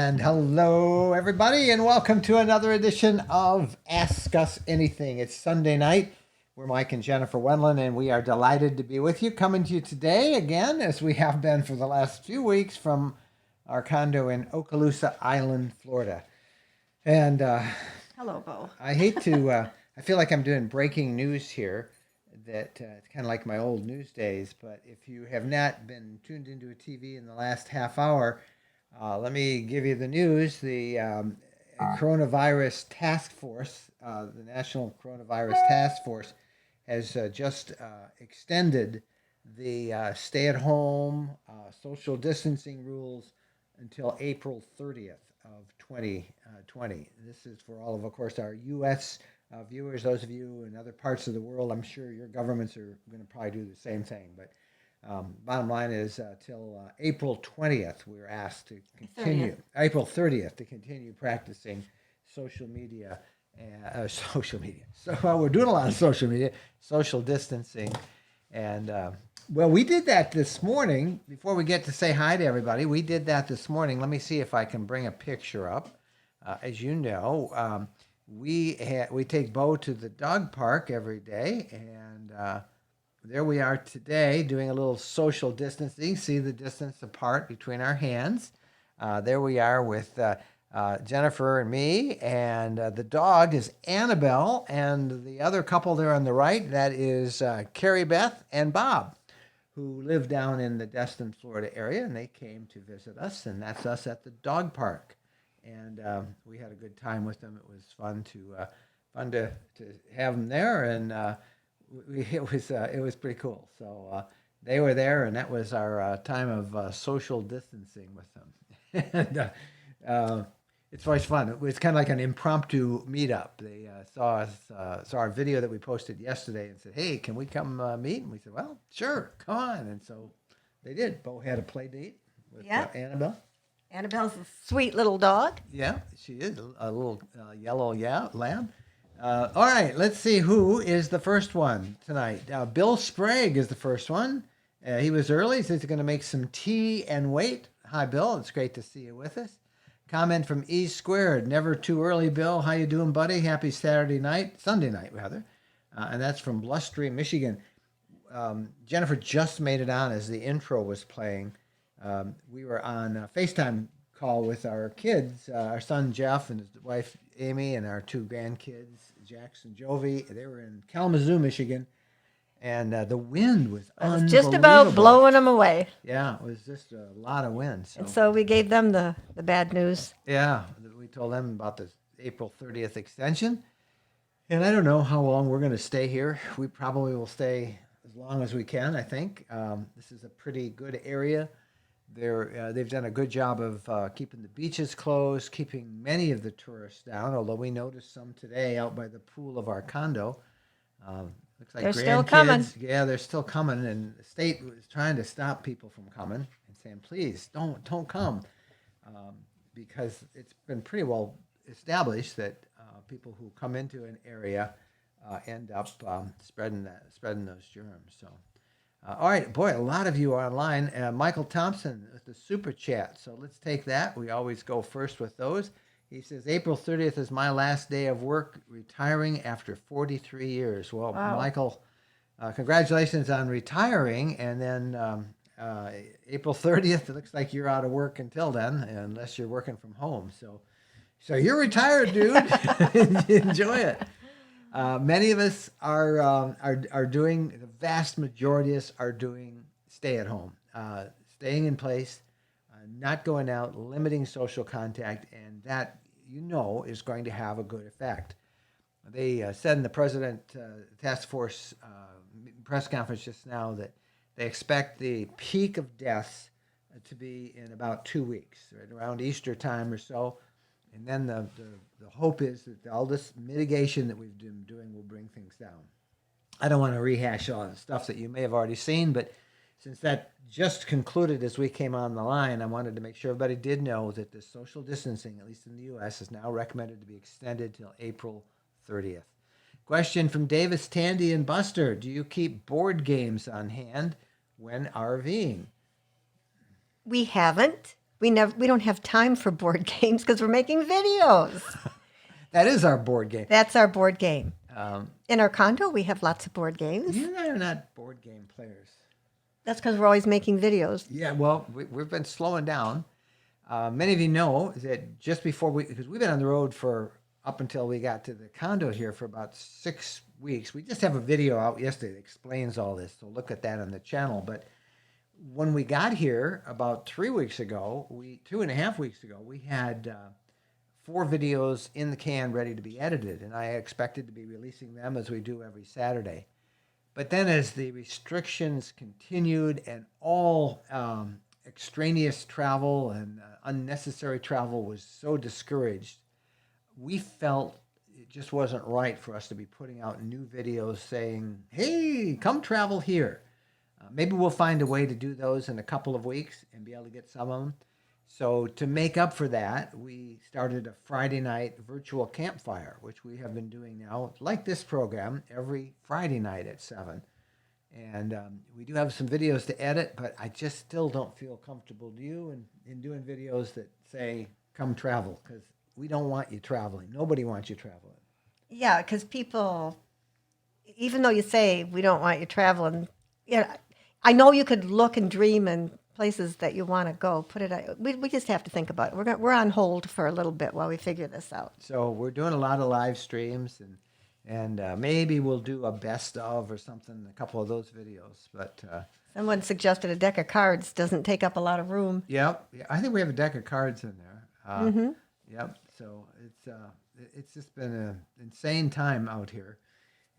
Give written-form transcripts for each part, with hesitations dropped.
And hello, everybody, and welcome to another edition of Ask Us Anything. It's Sunday night. We're Mike and Jennifer Wendland, and we are delighted to be with you, coming to you today again, as we have been for the last few weeks, from our condo in Okaloosa Island, Florida. And Hello, Bo. I hate to, I feel like I'm doing breaking news here, that it's kind of like my old news days, but if you have not been tuned into a TV in the last half hour, let me give you the news. The coronavirus task force, the National Coronavirus Task Force, has just extended the stay-at-home social distancing rules until April 30th of 2020. This is for all of course, our U.S. Viewers. Those of you in other parts of the world, I'm sure your governments are going to probably do the same thing. But bottom line is, till April 20th, we're asked to continue. 30th. April 30th to continue practicing social media. Social media. So we're doing a lot of social media, social distancing, and well, we did that this morning. Before we get to say hi to everybody, we did that this morning. Let me see if I can bring a picture up. As you know, we take Bo to the dog park every day, and there we are today doing a little social distancing. See the distance apart between our hands. There we are with Jennifer and me, and the dog is Annabelle, and the other couple there on the right, that is Carrie Beth and Bob, who live down in the Destin, Florida area, and they came to visit us, and that's us at the dog park. And we had a good time with them. It was fun to have them there, and it was pretty cool. So they were there, and that was our time of social distancing with them. And it's always fun. It was kind of like an impromptu meetup. They saw our video that we posted yesterday and said, "Hey, can we come meet?" And we said, "Well, sure, come on." And so they did. Bo had a play date with Annabelle. Annabelle's a sweet little dog. Yeah, she is a little yellow lab. All right, let's see who is the first one tonight. Bill Sprague is the first one. He was early. He says he's going to make some tea and wait. Hi, Bill. It's great to see you with us. Comment from E Squared. Never too early, Bill. How you doing, buddy? Happy Sunday night, rather. And that's from Blustery, Michigan. Jennifer just made it on as the intro was playing. We were on a FaceTime call with our kids, our son Jeff and his wife Amy, and our two grandkids, Jax and Jovi. They were in Kalamazoo, Michigan, and the wind was unbelievable. Just about blowing them away. Yeah, it was just a lot of wind. And so we gave them the bad news. Yeah, we told them about the April 30th extension. And I don't know how long we're going to stay here. We probably will stay as long as we can, I think. This is a pretty good area. They've done a good job of keeping the beaches closed, keeping many of the tourists down, although we noticed some today out by the pool of our condo. Looks like they're still coming. Yeah, they're still coming, and the state was trying to stop people from coming and saying, please, don't come, because it's been pretty well established that people who come into an area end up spreading those germs. So. All right, boy, a lot of you are online. Michael Thompson with the super chat. So let's take that. We always go first with those. He says, April 30th is my last day of work, retiring after 43 years. Well, wow. Michael, congratulations on retiring. And then April 30th, it looks like you're out of work until then, unless you're working from home. So you're retired, dude. Enjoy it. Many of us are doing, the vast majority of us are doing stay at home, staying in place, not going out, limiting social contact, and that, is going to have a good effect. They said in the President Task Force press conference just now that they expect the peak of deaths to be in about 2 weeks, right around Easter time or so. And then the hope is that all this mitigation that we've been doing will bring things down. I don't want to rehash all the stuff that you may have already seen, but since that just concluded as we came on the line, I wanted to make sure everybody did know that the social distancing, at least in the U.S., is now recommended to be extended till April 30th. Question from Davis, Tandy, and Buster. Do you keep board games on hand when RVing? We haven't. We don't have time for board games because we're making videos. That is our board game. That's our board game. Um, In our condo, we have lots of board games. you and I are not board game players. That's because we're always making videos. Yeah, well, we've been slowing down. Many of you know that just before because we've been on the road for up until we got to the condo here for about 6 weeks. We just have a video out yesterday that explains all this, so look at that on the channel. But when we got here about 3 weeks ago, 2.5 weeks ago, we had 4 videos in the can ready to be edited, and I expected to be releasing them as we do every Saturday. But then as the restrictions continued and all extraneous travel and unnecessary travel was so discouraged, we felt it just wasn't right for us to be putting out new videos saying, hey, come travel here. Maybe we'll find a way to do those in a couple of weeks and be able to get some of them. So to make up for that, we started a Friday night virtual campfire, which we have been doing now, like this program, every Friday night at 7. And we do have some videos to edit, but I just still don't feel comfortable in doing videos that say, come travel, because we don't want you traveling. Nobody wants you traveling. Yeah, because people, even though you say we don't want you traveling, I know you could look and dream in places that you want to go. Put it. We just have to think about it. We're on hold for a little bit while we figure this out. So we're doing a lot of live streams, and maybe we'll do a best of or something, a couple of those videos. But Someone suggested a deck of cards doesn't take up a lot of room. yep, yeah, I think we have a deck of cards in there. Yep. So it's just been an insane time out here,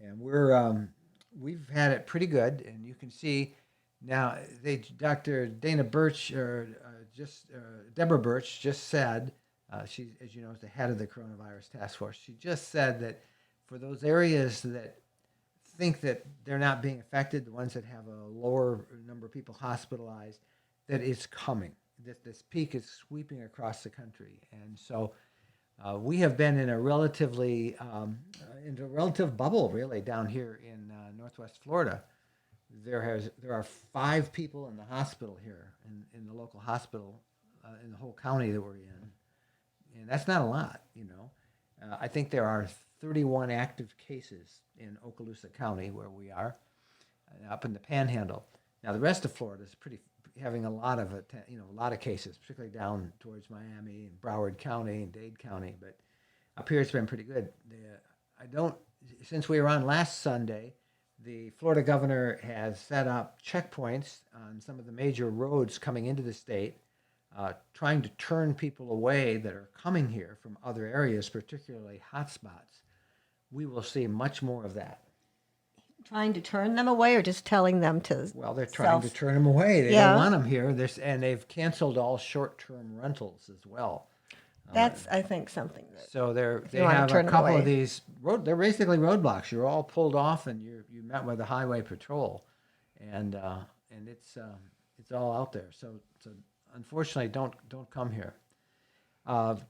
and we've had it pretty good, and you can see. Now, Dr. Dana Birch, Deborah Birch, just said, she, as you know, is the head of the coronavirus task force. She just said that for those areas that think that they're not being affected, the ones that have a lower number of people hospitalized, that it's coming. That this peak is sweeping across the country, and so we have been in a relative bubble, really, down here in Northwest Florida. There are 5 people in the hospital here, in the local hospital, in the whole county that we're in, and that's not a lot, you know. I think there are 31 active cases in Okaloosa County where we are, up in the Panhandle. Now the rest of Florida is having a lot of a lot of cases, particularly down towards Miami and Broward County and Dade County, but up here it's been pretty good. Since we were on last Sunday, the Florida governor has set up checkpoints on some of the major roads coming into the state, trying to turn people away that are coming here from other areas, particularly hotspots. We will see much more of that. Trying to turn them away or just telling them to? Well, they're trying to turn them away. They Yeah. don't want them here. And they've canceled all short-term rentals as well. That's, I think, something that. So they wanna have a turn them couple away. of these they're basically roadblocks. You're all pulled off, and you met with the highway patrol, and it's all out there. So unfortunately, don't come here.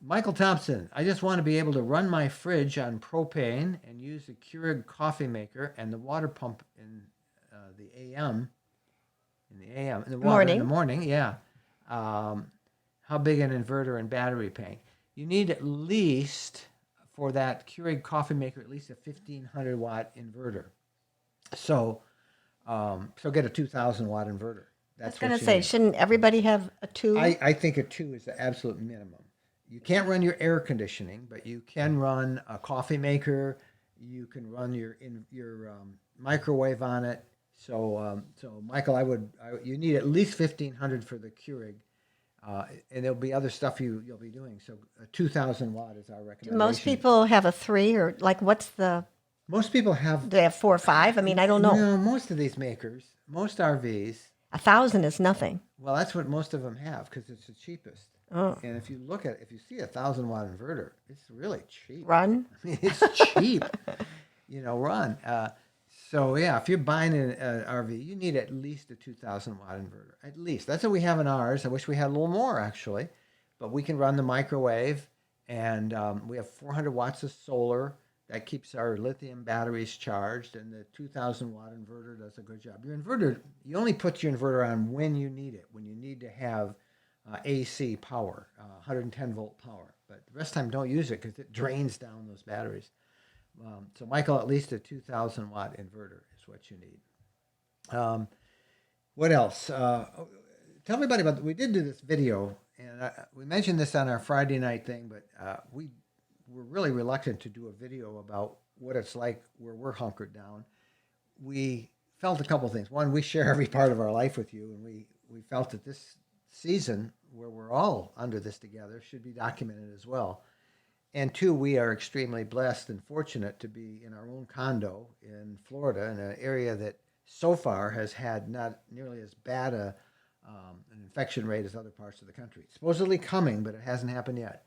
Michael Thompson, I just want to be able to run my fridge on propane and use the Keurig coffee maker and the water pump in the AM. In the water in the morning, yeah. How big an inverter and battery pack? You need at least, for that Keurig coffee maker, at least a 1,500 watt inverter. So get a 2,000 watt inverter. I was going to say, shouldn't everybody have a 2? I think a 2 is the absolute minimum. You can't run your air conditioning, but you can run a coffee maker. You can run your microwave on it. So Michael, you need at least 1,500 for the Keurig. And there'll be other stuff you'll be doing. So a 2,000 watt is our recommendation. Do most people have a 3, or like what's the? Most people have. Do they have 4 or 5? I mean, I don't know. No, most of these makers, most RVs. 1,000 is nothing. Well, that's what most of them have because it's the cheapest. Oh. And if you see a 1,000 watt inverter, it's really cheap. Run. I mean, it's cheap. Run. So yeah, if you're buying an RV, you need at least a 2,000 watt inverter. At least. That's what we have in ours. I wish we had a little more actually, but we can run the microwave, and we have 400 watts of solar that keeps our lithium batteries charged, and the 2,000 watt inverter does a good job. Your inverter, you only put your inverter on when you need it, when you need to have AC power, 110 volt power. But the rest of the time, don't use it because it drains down those batteries. So, Michael, at least a 2,000 watt inverter is what you need. What else? Tell everybody about. We did do this video, and we mentioned this on our Friday night thing, but we were really reluctant to do a video about what it's like where we're hunkered down. We felt a couple things. One, we share every part of our life with you, and we felt that this season where we're all under this together should be documented as well. And two, we are extremely blessed and fortunate to be in our own condo in Florida, in an area that so far has had not nearly as bad an infection rate as other parts of the country. It's supposedly coming, but it hasn't happened yet.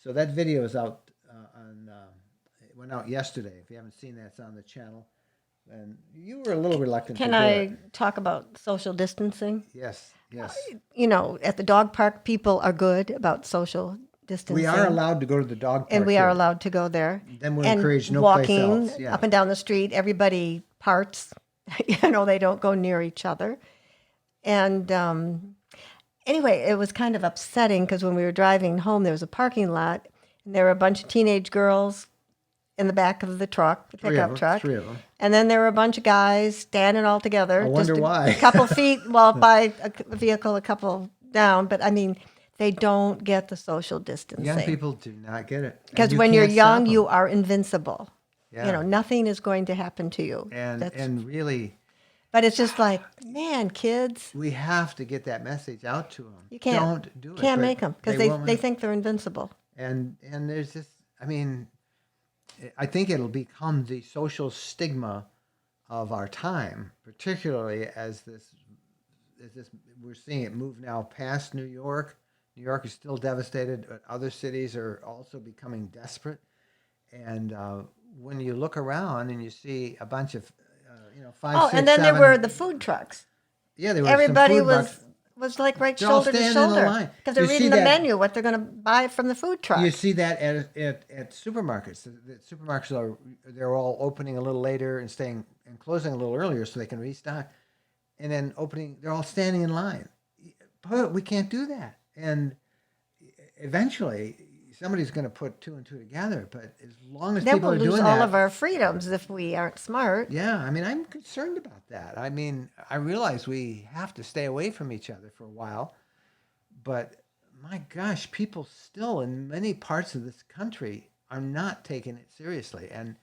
So that video is out it went out yesterday. If you haven't seen that, it's on the channel. And you were a little reluctant Can to do I it. talk about social distancing? Yes, yes. You know, at the dog park, people are good about social distancing. We are allowed to go to the dog park. And we are here. allowed to go there. Then we're and encouraged no place walking else. Yeah. up and down the street, everybody parts. You know, they don't go near each other. And anyway, it was kind of upsetting because when we were driving home, there was a parking lot, and there were a bunch of teenage girls in the back of the truck, the pickup truck. Three of them. And then there were a bunch of guys standing all together. I wonder just why. A couple feet, well, by a vehicle, a couple down. But I mean, they don't get the social distancing. Young people do not get it. Because And when you're can't stop young, them. you are invincible. Yeah. You know, nothing is going to happen to you. And really, But it's just like, man, kids, we have to get that message out to them. you can't. Don't do it. Can't but make them because won't they make- think they're invincible. And there's this. I mean, I think it'll become the social stigma of our time, particularly as this we're seeing it move now past New York. New York is still devastated, but other cities are also becoming desperate. And when you look around and you see a bunch of, 5, Oh, 6, and then 7, there were the food trucks. yeah, there were Everybody some food was trucks. was like right They're all shoulder to standing in a shoulder line. because they're You see reading the that- menu, what they're going to buy from the food truck. You see that at supermarkets. The supermarkets they're all opening a little later and staying and closing a little earlier so they can restock, and then opening. They're all standing in line. But we can't do that, and eventually somebody's going to put two and two together. But as long as then people we'll are lose doing all that, of our freedoms if we aren't smart. yeah, I mean, I'm concerned about that. I mean, I realize we have to stay away from each other for a while, but my gosh, people still in many parts of this country are not taking it seriously, and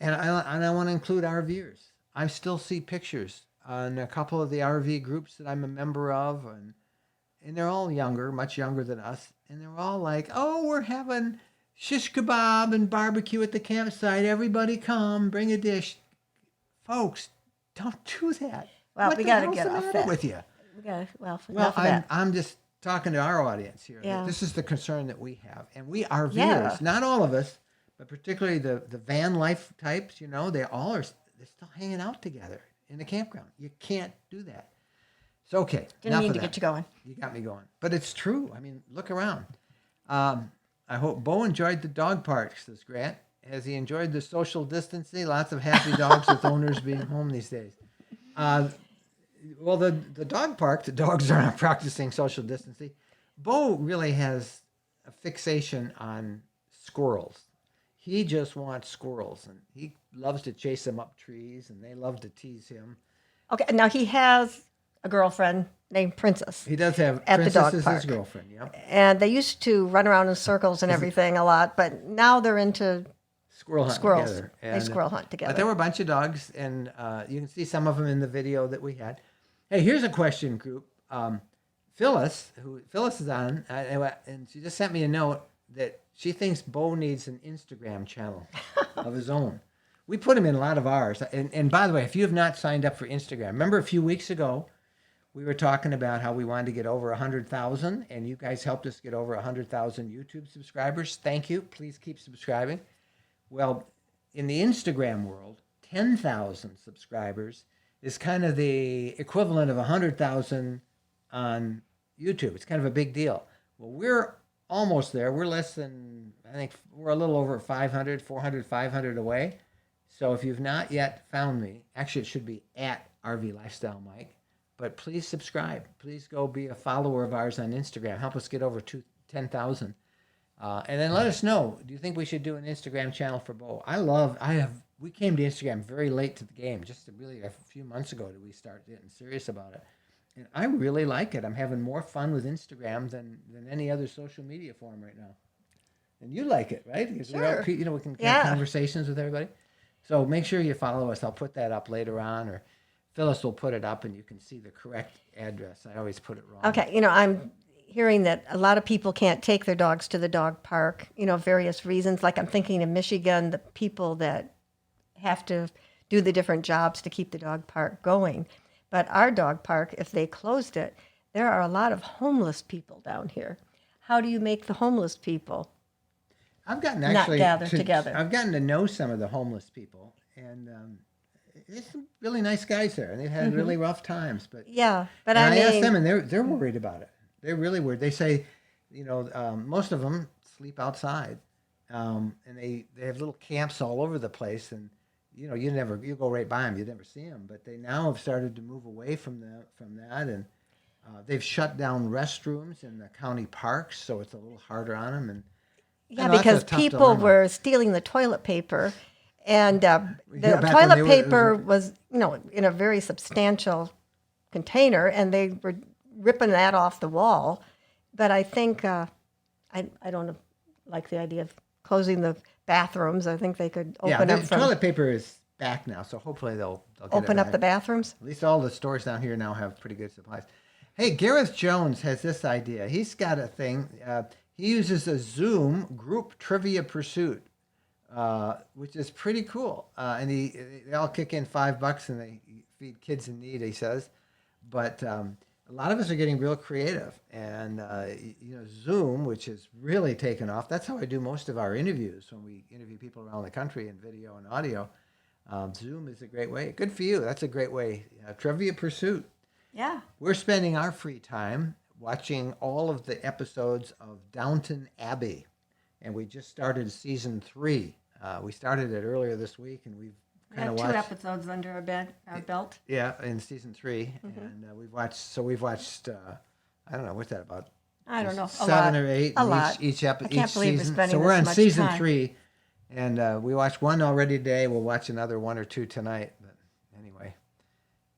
I want to include RVers. I still see pictures on a couple of the RV groups that I'm a member of, and they're all younger, much younger than us, and they're all like, "Oh, we're having shish kebab and barbecue at the campsite. Everybody come, bring a dish." Folks, don't do that. Well, what we the got to hell's get the off matter that. with you? We gotta, well, Well, enough of that. I'm just talking to our audience here. Yeah. This is the concern that we have, and we are Yeah. viewers. Not all of us, but particularly the van life types. They all are. They're still hanging out together in the campground. You can't do that. So okay, Didn't enough mean of to that. get you going. You got me going, but it's true. I mean, look around. I hope Bo enjoyed the dog park, says Grant. Has he enjoyed the social distancing? Lots of happy dogs with owners being home these days. Well, the dog park, the dogs are not practicing social distancing. Bo really has a fixation on squirrels. He just wants squirrels, and he loves to chase them up trees, and they love to tease him. Okay, now he has a girlfriend named Princess, He does have At the Princess dog is his park. girlfriend, yeah. and they used to run around in circles and everything a lot, but now they're into Squirrel hunt squirrels. together. They squirrel hunt together. But there were a bunch of dogs, and you can see some of them in the video that we had. Hey, here's a question group. Phyllis is on, and she just sent me a note that she thinks Bo needs an Instagram channel of his own. We put him in a lot of ours. And by the way, if you have not signed up for Instagram, remember a few weeks ago, we were talking about how we wanted to get over 100,000, and you guys helped us get over 100,000 YouTube subscribers. Thank you. Please keep subscribing. Well, in the Instagram world, 10,000 subscribers is kind of the equivalent of 100,000 on YouTube. It's kind of a big deal. Well, we're almost there. We're less than, I think we're a little over 500, 400, 500 away. So if you've not yet found me, actually it should be at RV Lifestyle Mike But please subscribe. Please go be a follower of ours on Instagram. Help us get over 10,000. And then let us know. Do you think we should do an Instagram channel for Bo? We came to Instagram very late to the game. Just really a few months ago did we start getting serious about it. And I really like it. I'm having more fun with Instagram than any other social media form right now. And you like it, right? Because Sure. we can Yeah. have conversations with everybody. So make sure you follow us. I'll put that up later on, or Phyllis will put it up, and you can see the correct address. I always put it wrong. Okay, I'm hearing that a lot of people can't take their dogs to the dog park, various reasons. Like I'm thinking in Michigan, the people that have to do the different jobs to keep the dog park going. But our dog park, if they closed it, there are a lot of homeless people down here. How do you make the homeless people I've gotten not gather together? I've gotten to know some of the homeless people, and there's some really nice guys there, and they've had really rough times. But Yeah, but and I asked mean, them, and they're worried about it. They're really worried. They say, most of them sleep outside, and they have little camps all over the place, and you go right by them, you never see them. But they now have started to move away from that, and they've shut down restrooms in the county parks, so it's a little harder on them. And yeah, that's a because tough people dilemma. were stealing the toilet paper, and the back when toilet they were- paper was, in a very substantial container, and they were ripping that off the wall. But I think I don't like the idea of closing the bathrooms. I think they could open the up from toilet paper is back now, so hopefully they'll get open it up back. the bathrooms. At least all the stores down here now have pretty good supplies. Hey, Gareth Jones has this idea. He's got a thing. He uses a Zoom group trivia pursuit, which is pretty cool. And they all kick in $5 and they feed kids in need, he says. But a lot of us are getting real creative. And, Zoom, which has really taken off. That's how I do most of our interviews when we interview people around the country in video and audio. Zoom is a great way. Good for you. That's a great way. Trivia pursuit. Yeah. We're spending our free time watching all of the episodes of Downton Abbey, and we just started season 3. We started it earlier this week, and we've kind of watched 2 episodes under our belt. Yeah, in season 3, and we've watched. I don't know what's that about. I don't know. A 7 lot. or 8 A in lot. each I episode. can't believe we're season. spending So we're this on much season time. 3, and we watched one already today. We'll watch another 1 or 2 tonight. But anyway,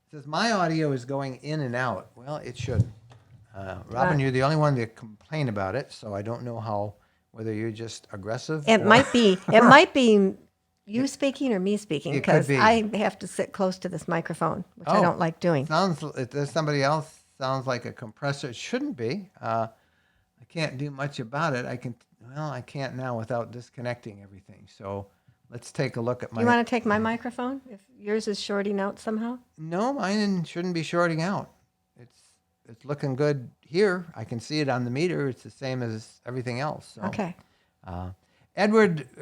it says my audio is going in and out. Well, it shouldn't. Robin, Right. you're the only one to complain about it, so I don't know whether you're just aggressive. It might be. It might be you speaking or me speaking, It could because be. I have to sit close to this microphone, which I don't like doing. If there's somebody else sounds like a compressor. It shouldn't be. I can't do much about it. I can't now without disconnecting everything. So let's take a look at my. You want to take my microphone? If yours is shorting out somehow? No, mine shouldn't be shorting out. It's looking good here. I can see it on the meter. It's the same as everything else. So. Okay.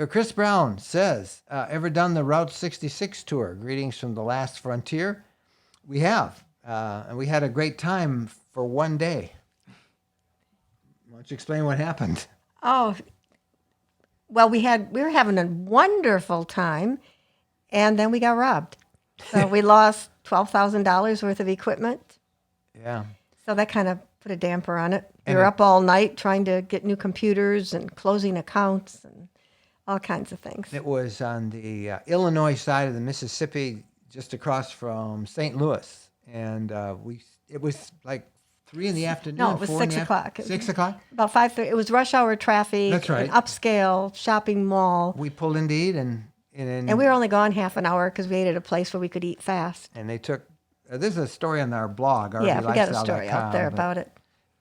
Chris Brown says, ever done the Route 66 tour? Greetings from the last frontier. We have, and we had a great time for one day. Why don't you explain what happened? Oh, well, we were having a wonderful time, and then we got robbed. So we lost $12,000 worth of equipment. Yeah. So that kind of put a damper on it. We And were it- up all night trying to get new computers and closing accounts and all kinds of things. It was on the Illinois side of the Mississippi, just across from St. Louis. And it was like 3 in the afternoon. No, it was 4 in 6 the o'clock. 6 o'clock? About 5:30. It was rush hour traffic. That's right. An upscale shopping mall. We pulled Indeed and And we were only gone half an hour because we ate at a place where we could eat fast. and they took. There's a story on our blog. Yeah, we got a RVLifestyle.com, story out there about it.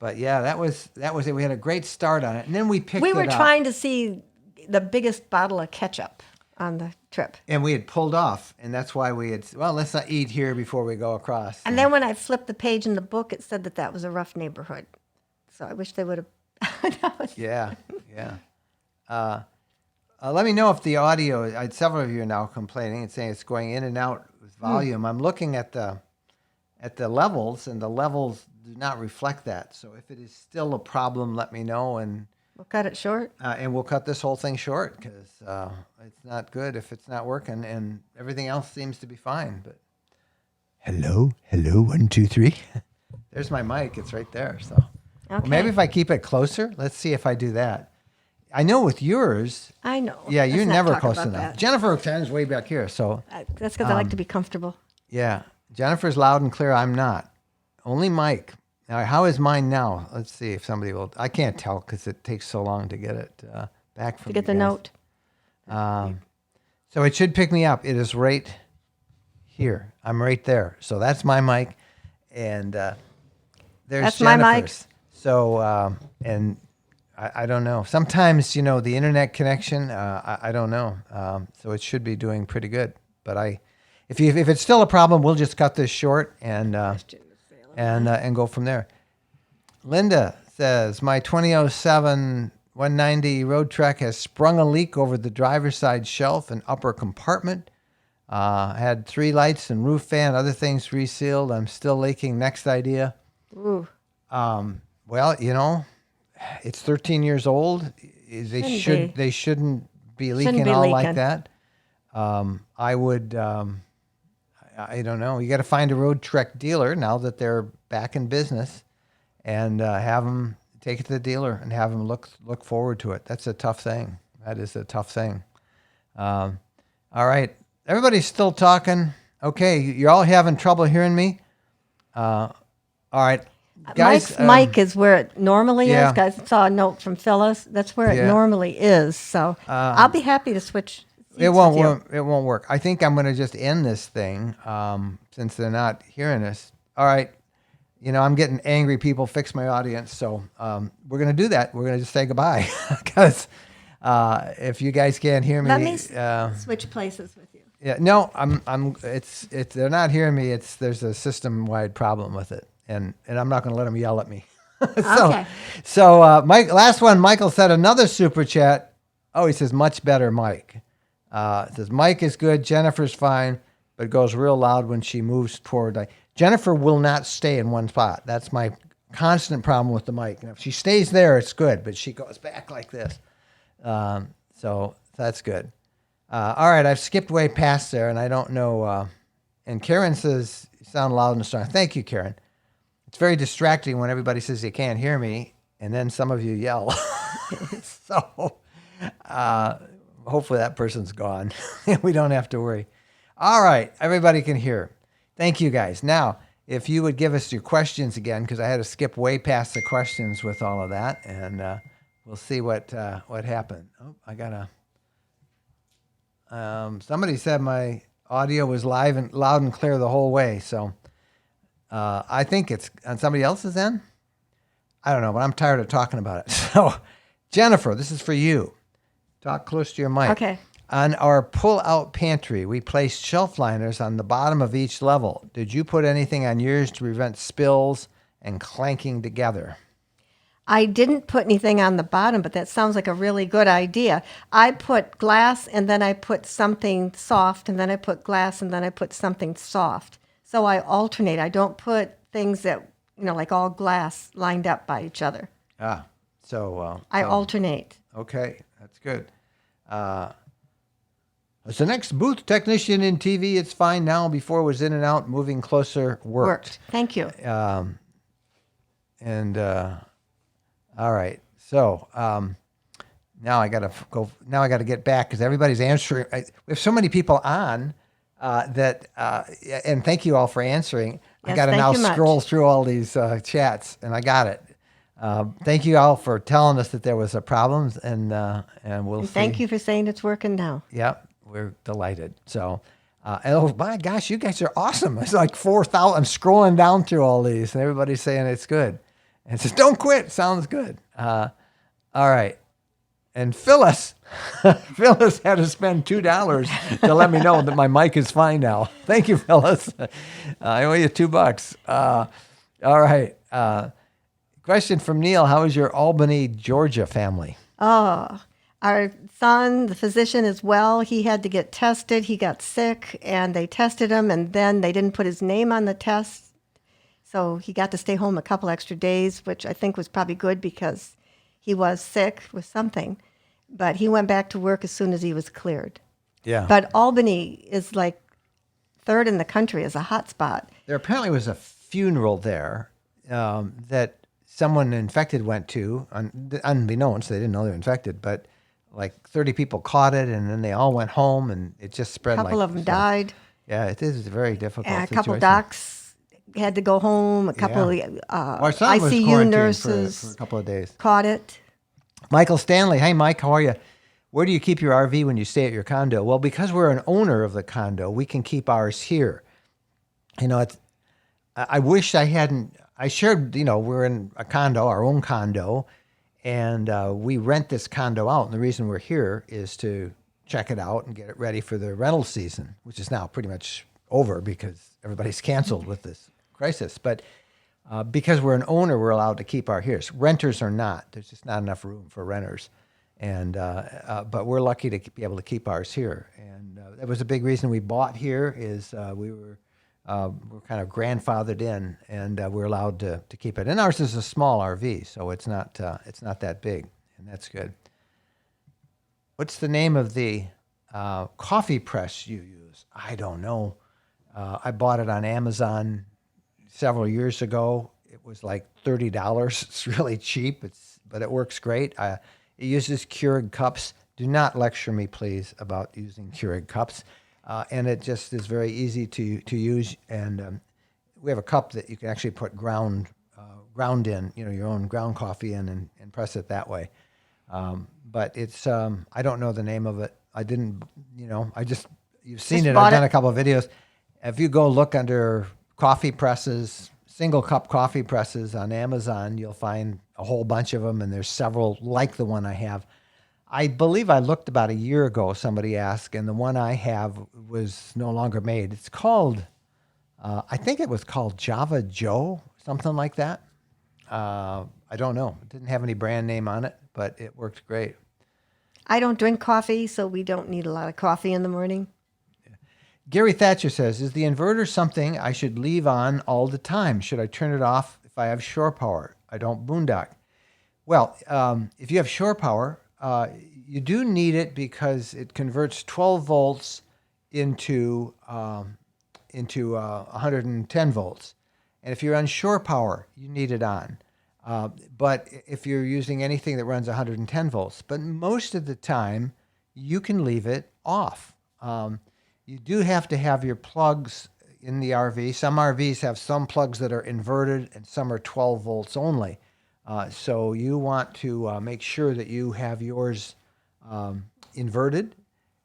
But yeah, that was it. We had a great start on it, and then we picked. We were it up, trying to see the biggest bottle of ketchup on the trip. and we had pulled off, and that's why we had. Well, let's not eat here before we go across. And then when I flipped the page in the book, it said that was a rough neighborhood. So I wish they would have. Yeah. Let me know if the audio. Several of you are now complaining and saying it's going in and out with volume. I'm looking at the levels, and the levels do not reflect that. So if it is still a problem, let me know, and We'll cut it short. we'll cut this whole thing short because it's not good if it's not working, and everything else seems to be fine. But Hello, 1, 2, 3. There's my mic. It's right there. So well, Okay. maybe if I keep it closer, let's see if I do that. I know with yours, I know. yeah, Let's you're not never talk close about enough. that. Jennifer stands way back here. So That's because I like to be comfortable. yeah, Jennifer's loud and clear. I'm not. Only Mike. Now, how is mine now? Let's see if somebody will. I can't tell because it takes so long to get it back from To get you the guys. note. So it should pick me up. It is right here. I'm right there. So that's my mic, and there's That's my mic. Jennifer's. So and I don't know. Sometimes the internet connection. I don't know. So it should be doing pretty good. But if it's still a problem, we'll just cut this short and go from there. Linda says, my 2007 190 road trek has sprung a leak over the driver's side shelf and upper compartment. Had 3 lights and roof fan, other things resealed. I'm still leaking. Next idea. Ooh. Well, it's 13 years old. They shouldn't be leaking be all like leaking. that. I would, I don't know. You got to find a road trek dealer now that they're back in business, and have them take it to the dealer and have them look forward to it. That's a tough thing. That is a tough thing. All right, everybody's still talking. Okay, you're all having trouble hearing me. All right, guys. Mike's mic is where it normally yeah. is. Guys, I saw a note from Phyllis. That's where it Yeah. normally is. So I'll be happy to switch. It won't work. It won't work. I think I'm going to just end this thing since they're not hearing us. All right. I'm getting angry people. Fix my audience. So we're going to do that. We're going to just say goodbye because if you guys can't hear me, Let me switch places with you. yeah, no, it's they're not hearing me. There's a system-wide problem with it, and I'm not going to let them yell at me. Okay. So Mike, last one. Michael said another super chat. Oh, he says much better, Mike. It says Mike is good, Jennifer's fine, but goes real loud when she moves forward. Jennifer will not stay in one spot. That's my constant problem with the mic. And if she stays there, it's good, but she goes back like this. So that's good. All right, I've skipped way past there, and I don't know. And Karen says, you sound loud and strong. Thank you, Karen. It's very distracting when everybody says they can't hear me, and then some of you yell. So hopefully that person's gone. We don't have to worry. All right, everybody can hear. Thank you, guys. Now, if you would give us your questions again, because I had to skip way past the questions with all of that, and we'll see what happened. Oh, I got somebody said my audio was live and loud and clear the whole way, so I think it's on somebody else's end. I don't know, but I'm tired of talking about it. So, Jennifer, this is for you. Talk close to your mic. Okay. On our pull-out pantry, we placed shelf liners on the bottom of each level. Did you put anything on yours to prevent spills and clanking together? I didn't put anything on the bottom, but that sounds like a really good idea. I put glass, and then I put something soft, and then I put glass, and then I put something soft. So I alternate. I don't put things that, like all glass lined up by each other. So I alternate. Okay, that's good. As the next booth technician in TV, it's fine now. Before it was in and out, moving closer worked. Thank you. All right. So now I gotta go. Now I gotta get back because everybody's answering. We have so many people on that, and thank you all for answering. I Yes, gotta thank now you much. scroll through all these chats, and I got it. Thank you all for telling us that there was a problem, and we'll see. Thank you for saying it's working now. Yep, we're delighted. So, oh my gosh, you guys are awesome. It's like 4,000. I'm scrolling down through all these, and everybody's saying it's good. And it says, don't quit. Sounds good. All right. And Phyllis had to spend $2 to let me know that my mic is fine now. Thank you, Phyllis. I owe you $2. All right. Question from Neil. How is your Albany, Georgia family? Oh, our son, the physician, is well. He had to get tested. He got sick, and they tested him, and then they didn't put his name on the test. So he got to stay home a couple extra days, which I think was probably good because he was sick with something. But he went back to work as soon as he was cleared. Yeah. But Albany is like third in the country as a hot spot. There apparently was a funeral there that someone infected went to, unbeknownst. They didn't know they were infected, but like 30 people caught it, and then they all went home, and it just A spread like couple of them so. died. Yeah, it is a very difficult And a couple situation. docs had to go home. A couple Yeah. of Our son was ICU quarantined nurses for a couple of days. caught it. Michael Stanley. Hey, Mike, how are you? Where do you keep your RV when you stay at your condo? Well, because we're an owner of the condo, we can keep ours here. You know, I wish I hadn't. I shared, we're in a condo, our own condo, and we rent this condo out. And the reason we're here is to check it out and get it ready for the rental season, which is now pretty much over because everybody's canceled with this crisis. But because we're an owner, we're allowed to keep our here. Renters are not. There's just not enough room for renters. And but we're lucky to be able to keep ours here. And that was a big reason we bought here is we're kind of grandfathered in, and we're allowed to keep it. And ours is a small RV, so it's not that big, and that's good. What's the name of the coffee press you use? I don't know. I bought it on Amazon several years ago. It was like $30. It's really cheap. But it works great. It uses Keurig cups. Do not lecture me, please, about using Keurig cups. And it just is very easy to use. And we have a cup that you can actually put ground in, your own ground coffee in, and press it that way. But it's I don't know the name of it. I didn't, you've seen Just it. bought I've done it? a couple of videos. If you go look under coffee presses, single cup coffee presses on Amazon, you'll find a whole bunch of them, and there's several like the one I have. I believe I looked about a year ago, somebody asked, and the one I have was no longer made. It's called, I think it was called Java Joe, something like that. I don't know. It didn't have any brand name on it, but it worked great. I don't drink coffee, so we don't need a lot of coffee in the morning. Gary Thatcher says, is the inverter something I should leave on all the time? Should I turn it off if I have shore power? I don't boondock. Well, if you have shore power, you do need it because it converts 12 volts into 110 volts. And if you're on shore power, you need it on. But if you're using anything that runs 110 volts, but most of the time, you can leave it off. You do have to have your plugs in the RV. Some RVs have some plugs that are inverted and some are 12 volts only. So you want to make sure that you have yours inverted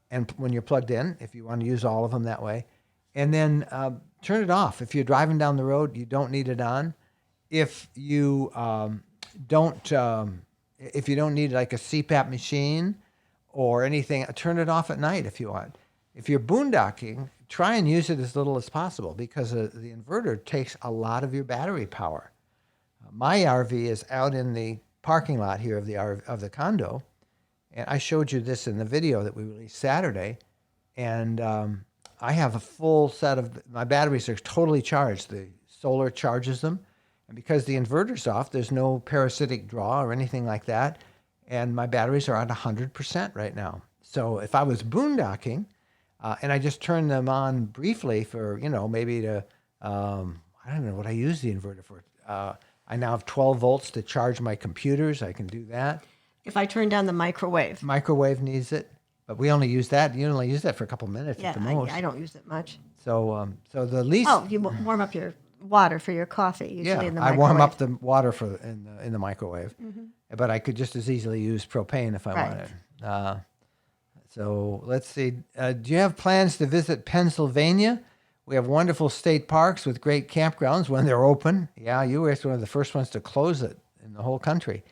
and when you're plugged in, if you want to use all of them that way. And then turn it off. If you're driving down the road, you don't need it on. If you if you don't need like a CPAP machine or anything, turn it off at night if you want. If you're boondocking, try and use it as little as possible because the inverter takes a lot of your battery power. My RV is out in the parking lot here of the condo, and I showed you this in the video that we released Saturday, and I have a full set of my batteries are totally charged. The solar charges them, and because the inverter's off, there's no parasitic draw or anything like that, and my batteries are at 100% right now. So if I was boondocking, and I just turn them on briefly for, maybe to, I don't know what I use the inverter for. I now have 12 volts to charge my computers. I can do that. If I turn down the microwave. Microwave needs it, but we only use that. You only use that for a couple minutes at the most. I don't use it much. So the least. Oh, you warm up your water for your coffee usually in the I microwave. warm up the water in the microwave, but I could just as easily use propane if I wanted. So let's see. Do you have plans to visit Pennsylvania? We have wonderful state parks with great campgrounds when they're open. Yeah, you were one of the first ones to close it in the whole country.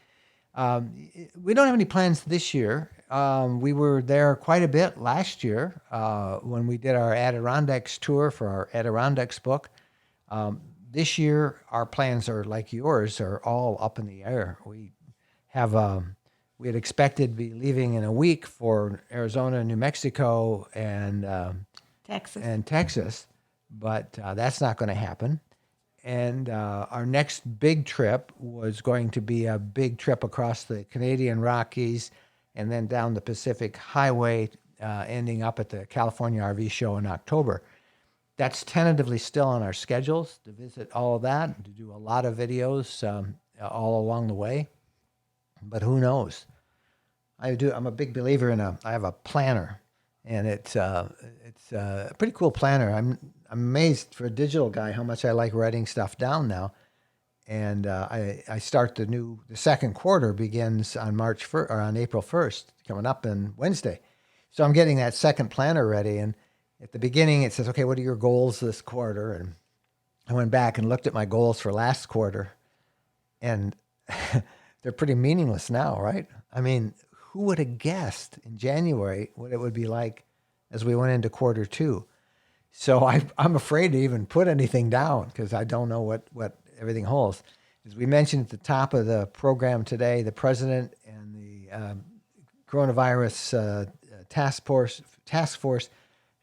We don't have any plans this year. We were there quite a bit last year when we did our Adirondacks tour for our Adirondacks book. This year, our plans are like yours, are all up in the air. We had expected to be leaving in a week for Arizona, New Mexico, and Texas, but that's not going to happen. And our next big trip was going to be a big trip across the Canadian Rockies and then down the Pacific Highway, ending up at the California RV Show in October. That's tentatively still on our schedules to visit all of that, and to do a lot of videos all along the way. But who knows? I'm a big believer in I have a planner, and it's a pretty cool planner. I'm amazed for a digital guy how much I like writing stuff down now. And I start the second quarter begins on March 1st or on April 1st, coming up on Wednesday. So I'm getting that second planner ready. And at the beginning, it says, okay, what are your goals this quarter? And I went back and looked at my goals for last quarter, and they're pretty meaningless now, right? I mean, who would have guessed in January what it would be like as we went into quarter two? So I'm afraid to even put anything down because I don't know what everything holds. As we mentioned at the top of the program today, the president and the coronavirus task force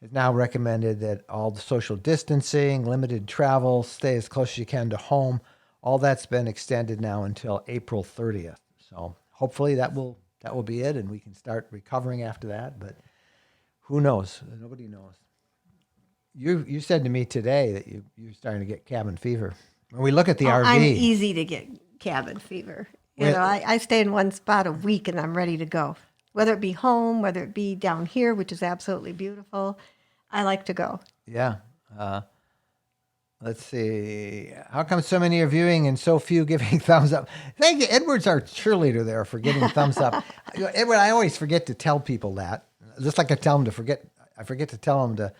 has now recommended that all the social distancing, limited travel, stay as close as you can to home, all that's been extended now until April 30th. So hopefully that will be it, and we can start recovering after that. But who knows? Nobody knows. You said to me today that you're starting to get cabin fever. When we look at the RV, I'm easy to get cabin fever. I stay in one spot a week and I'm ready to go. Whether it be home, whether it be down here, which is absolutely beautiful, I like to go. Yeah. Let's see. How come so many are viewing and so few giving thumbs up? Thank you. Edward's our cheerleader there for getting thumbs up. Edward, I always forget to tell people that. Just like I tell them I forget to tell them to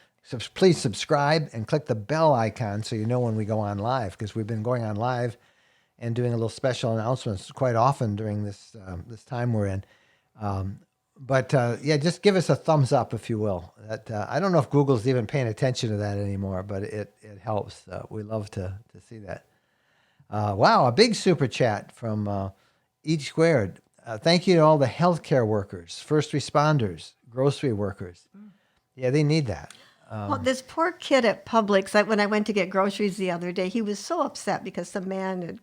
please subscribe and click the bell icon so you know when we go on live, because we've been going on live and doing a little special announcements quite often during this time we're in. But just give us a thumbs up if you will. I don't know if Google's even paying attention to that anymore, but it helps. We love to see that. Wow, a big super chat from Each Squared. Thank you to all the healthcare workers, first responders, grocery workers. Yeah, they need that. Well, this poor kid at Publix, when I went to get groceries the other day, he was so upset because some man had,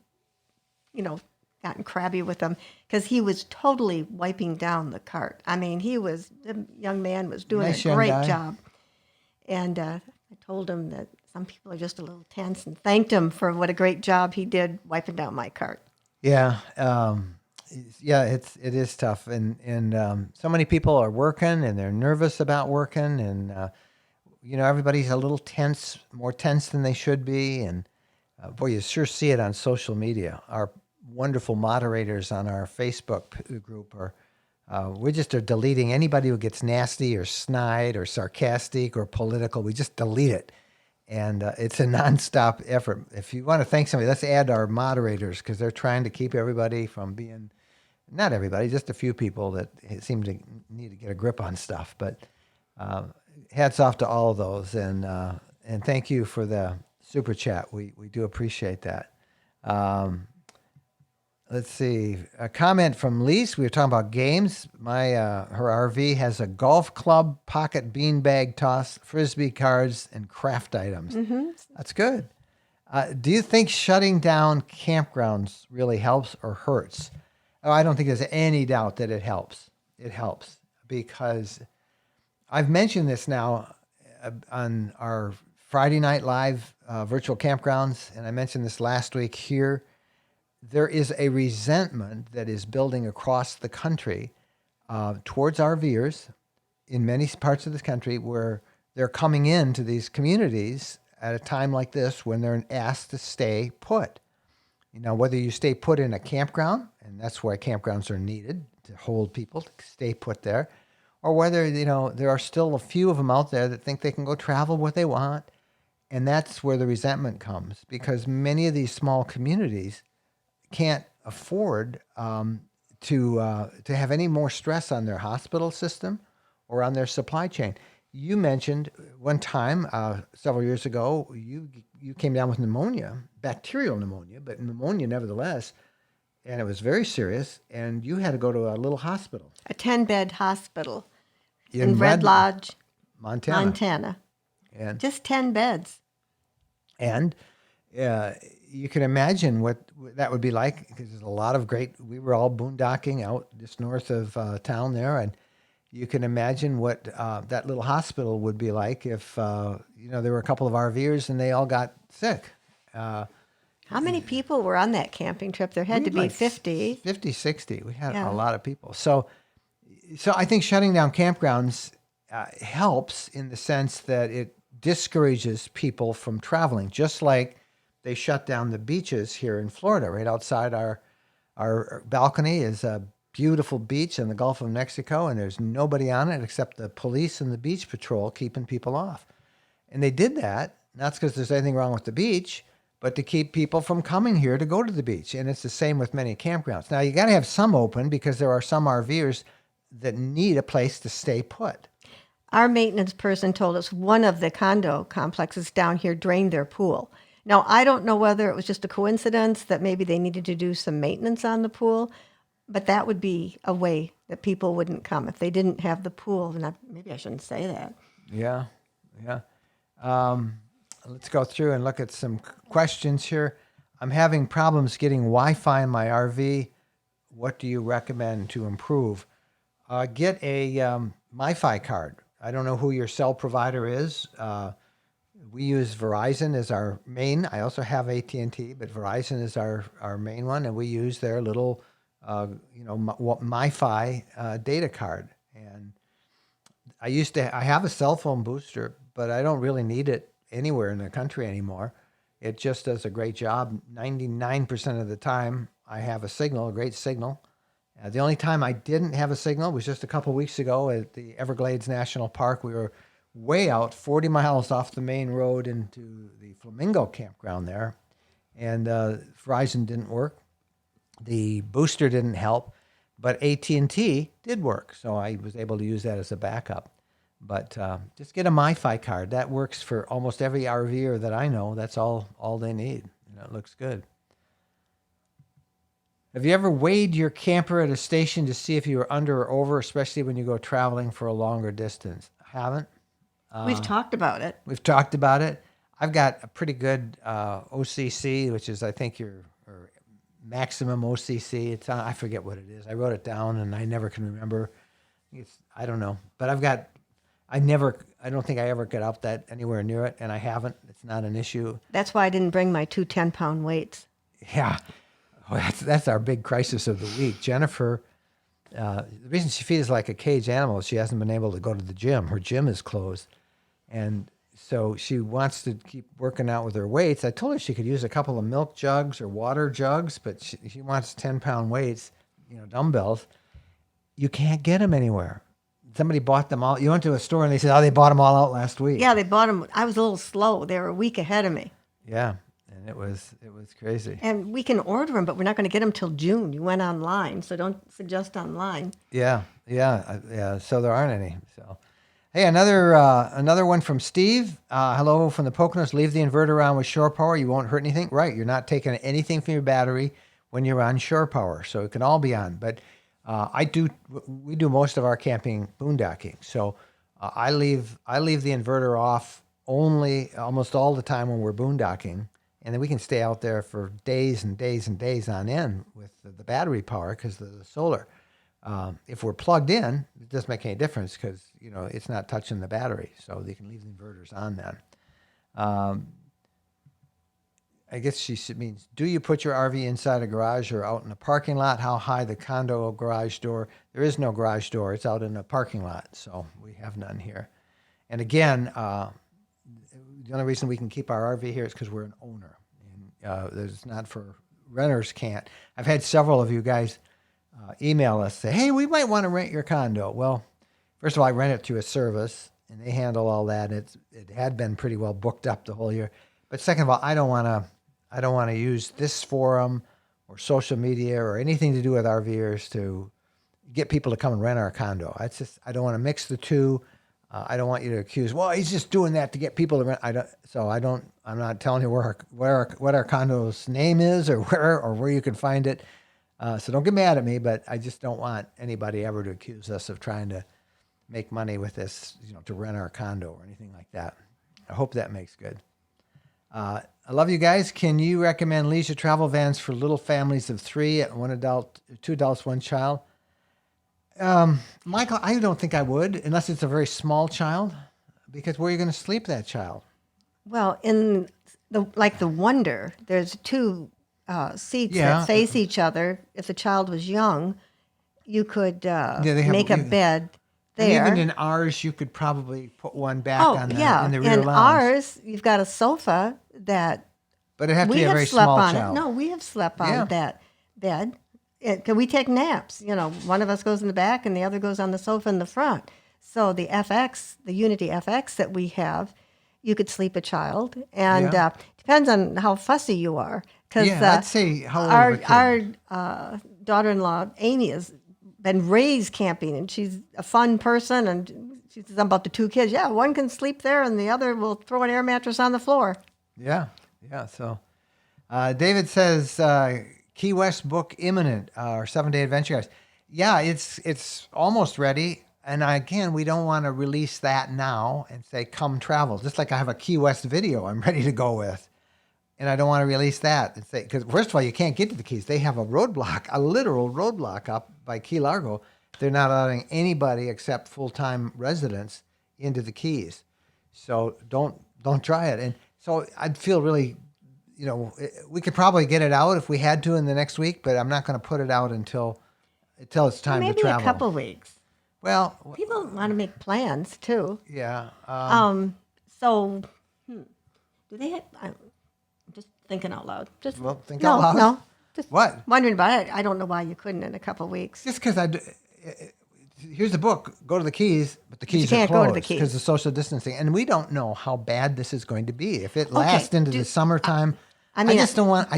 gotten crabby with him because he was totally wiping down the cart. I mean, the young man was doing Nice a great young guy. job. And I told him that some people are just a little tense and thanked him for what a great job he did wiping down my cart. Yeah. It is tough. And so many people are working and they're nervous about working, and everybody's a little tense, more tense than they should be. And boy, you sure see it on social media. Our wonderful moderators on our Facebook group we just are deleting anybody who gets nasty or snide or sarcastic or political. We just delete it. And it's a nonstop effort. If you want to thank somebody, let's add our moderators, because they're trying to keep everybody from being, not everybody, just a few people that seem to need to get a grip on stuff. But hats off to all of those, and thank you for the super chat. We do appreciate that. Let's see, a comment from Lise. We were talking about games. Her RV has a golf club, pocket beanbag toss, frisbee cards, and craft items. Mm-hmm. That's good. Do you think shutting down campgrounds really helps or hurts? Oh, I don't think there's any doubt that it helps. It helps because I've mentioned this now on our Friday Night Live virtual campgrounds, and I mentioned this last week here. There is a resentment that is building across the country towards RVers in many parts of this country, where they're coming into these communities at a time like this when they're asked to stay put. Whether you stay put in a campground, and that's why campgrounds are needed to hold people to stay put there, or whether, there are still a few of them out there that think they can go travel where they want. And that's where the resentment comes, because many of these small communities can't afford to have any more stress on their hospital system or on their supply chain. You mentioned one time several years ago, you came down with pneumonia, bacterial pneumonia, but pneumonia nevertheless, and it was very serious, and you had to go to a little hospital. A 10-bed hospital in Red Lodge, Montana. And just 10 beds. And you can imagine what that would be like, because there's a lot of we were all boondocking out just north of town there, and you can imagine what that little hospital would be like if there were a couple of RVers and they all got sick. How many people were on that camping trip? There had We to had be like 50. 50, 60. We had Yeah. a lot of people. So I think shutting down campgrounds helps in the sense that it discourages people from traveling, just like they shut down the beaches here in Florida. Right outside our balcony is a beautiful beach in the Gulf of Mexico, and there's nobody on it except the police and the beach patrol keeping people off. And they did that, not because there's anything wrong with the beach, but to keep people from coming here to go to the beach. And it's the same with many campgrounds. Now, you got to have some open because there are some RVers that need a place to stay put. Our maintenance person told us one of the condo complexes down here drained their pool. Now, I don't know whether it was just a coincidence that maybe they needed to do some maintenance on the pool, but that would be a way that people wouldn't come if they didn't have the pool. And maybe I shouldn't say that. Yeah, yeah. Let's go through and look at some questions here. I'm having problems getting Wi-Fi in my RV. What do you recommend to improve? Get a MiFi card. I don't know who your cell provider is. We use Verizon as our main. I also have AT&T, but Verizon is our main one, and we use their little, MiFi data card. And I have a cell phone booster, but I don't really need it anywhere in the country anymore. It just does a great job. 99% of the time, I have a great signal. The only time I didn't have a signal was just a couple weeks ago at the Everglades National Park. We were way out 40 miles off the main road into the Flamingo campground there, and Verizon didn't work. The booster didn't help, but AT&T did work, so I was able to use that as a backup. But just get a MiFi card. That works for almost every RVer that I know. That's all they need. It looks good. Have you ever weighed your camper at a station to see if you were under or over, especially when you go traveling for a longer distance? I haven't. We've talked about it. We've talked about it. I've got a pretty good OCC, which is, I think, your maximum OCC. It's I forget what it is. I wrote it down, and I never can remember. I don't know. But I don't think I ever get up that anywhere near it, and I haven't. It's not an issue. That's why I didn't bring my two 10-pound weights. Yeah. Well, that's our big crisis of the week. Jennifer, the reason she feels like a caged animal is she hasn't been able to go to the gym. Her gym is closed. And so she wants to keep working out with her weights. I told her she could use a couple of milk jugs or water jugs, but she wants 10-pound weights, dumbbells. You can't get them anywhere. Somebody bought them all. You went to a store and they said, they bought them all out last week. Yeah, they bought them. I was a little slow. They were a week ahead of me. Yeah, and it was crazy. And we can order them, but we're not going to get them till June. You went online, so don't suggest online. Yeah. So there aren't any. So, hey, another one from Steve. Hello from the Poconos. Leave the inverter on with shore power. You won't hurt anything. Right. You're not taking anything from your battery when you're on shore power, so it can all be on. But we do most of our camping boondocking, so I leave the inverter off only almost all the time when we're boondocking, and then we can stay out there for days and days and days on end with the battery power because of the solar. If we're plugged in, it doesn't make any difference because it's not touching the battery, so you can leave the inverters on then. I guess she means, do you put your RV inside a garage or out in a parking lot? How high the condo garage door? There is no garage door. It's out in a parking lot, so we have none here. And again, the only reason we can keep our RV here is because we're an owner. And there's not for renters can't. I've had several of you guys email us, say, hey, we might want to rent your condo. Well, first of all, I rent it through a service, and they handle all that. It had been pretty well booked up the whole year. But second of all, I don't want to use this forum or social media or anything to do with RVers to get people to come and rent our condo. I don't want to mix the two. I don't want you to accuse, well, he's just doing that to get people to rent. I'm not telling you what our condo's name is or where you can find it. So don't get mad at me, but I just don't want anybody ever to accuse us of trying to make money with this, to rent our condo or anything like that. I hope that makes good. I love you guys. Can you recommend leisure travel vans for little families of 3, 2 adults, 1 child? Michael, I don't think I would, unless it's a very small child, because where are you going to sleep that child? Well, in the Wonder, there's two seats that Yeah. face each other. If the child was young, you could Yeah, they have. make a bed And even there. in ours, you could probably put one back Oh, on yeah. in the rear In lounge. ours, you've got a sofa that But it'd have to we be a have very slept small on it. child. No, we have slept on Yeah. that bed. Can we take naps? One of us goes in the back and the other goes on the sofa in the front. So the FX, the Unity FX that we have, you could sleep a child, and Yeah. depends on how fussy you are. Because Yeah, I'd say how old our of a kid? daughter-in-law Amy has been raised camping, and she's a fun person. And she says about the two kids. Yeah, one can sleep there, and the other will throw an air mattress on the floor. Yeah, yeah. So, David says Key West book imminent. Our 7-day adventure guys. Yeah, it's almost ready. And again, we don't want to release that now and say come travel. Just like I have a Key West video I'm ready to go with, and I don't want to release that and say because first of all, you can't get to the Keys. They have a roadblock, a literal roadblock up by Key Largo. They're not allowing anybody except full-time residents into the Keys. So don't try it. And so I'd feel really, we could probably get it out if we had to in the next week, but I'm not going to put it out until it's time to Maybe travel. a couple weeks. Well, People want to make plans too. yeah. So, do they have? I'm just thinking out loud. Just Well, think no, out loud. no. Just What? wondering about it. I don't know why you couldn't in a couple weeks. Just because here's the book. Go to the Keys, but the Keys can't are go to closed the Keys. because of social distancing, and we don't know how bad this is going to be. If it lasts into the summertime, I mean, I just don't want.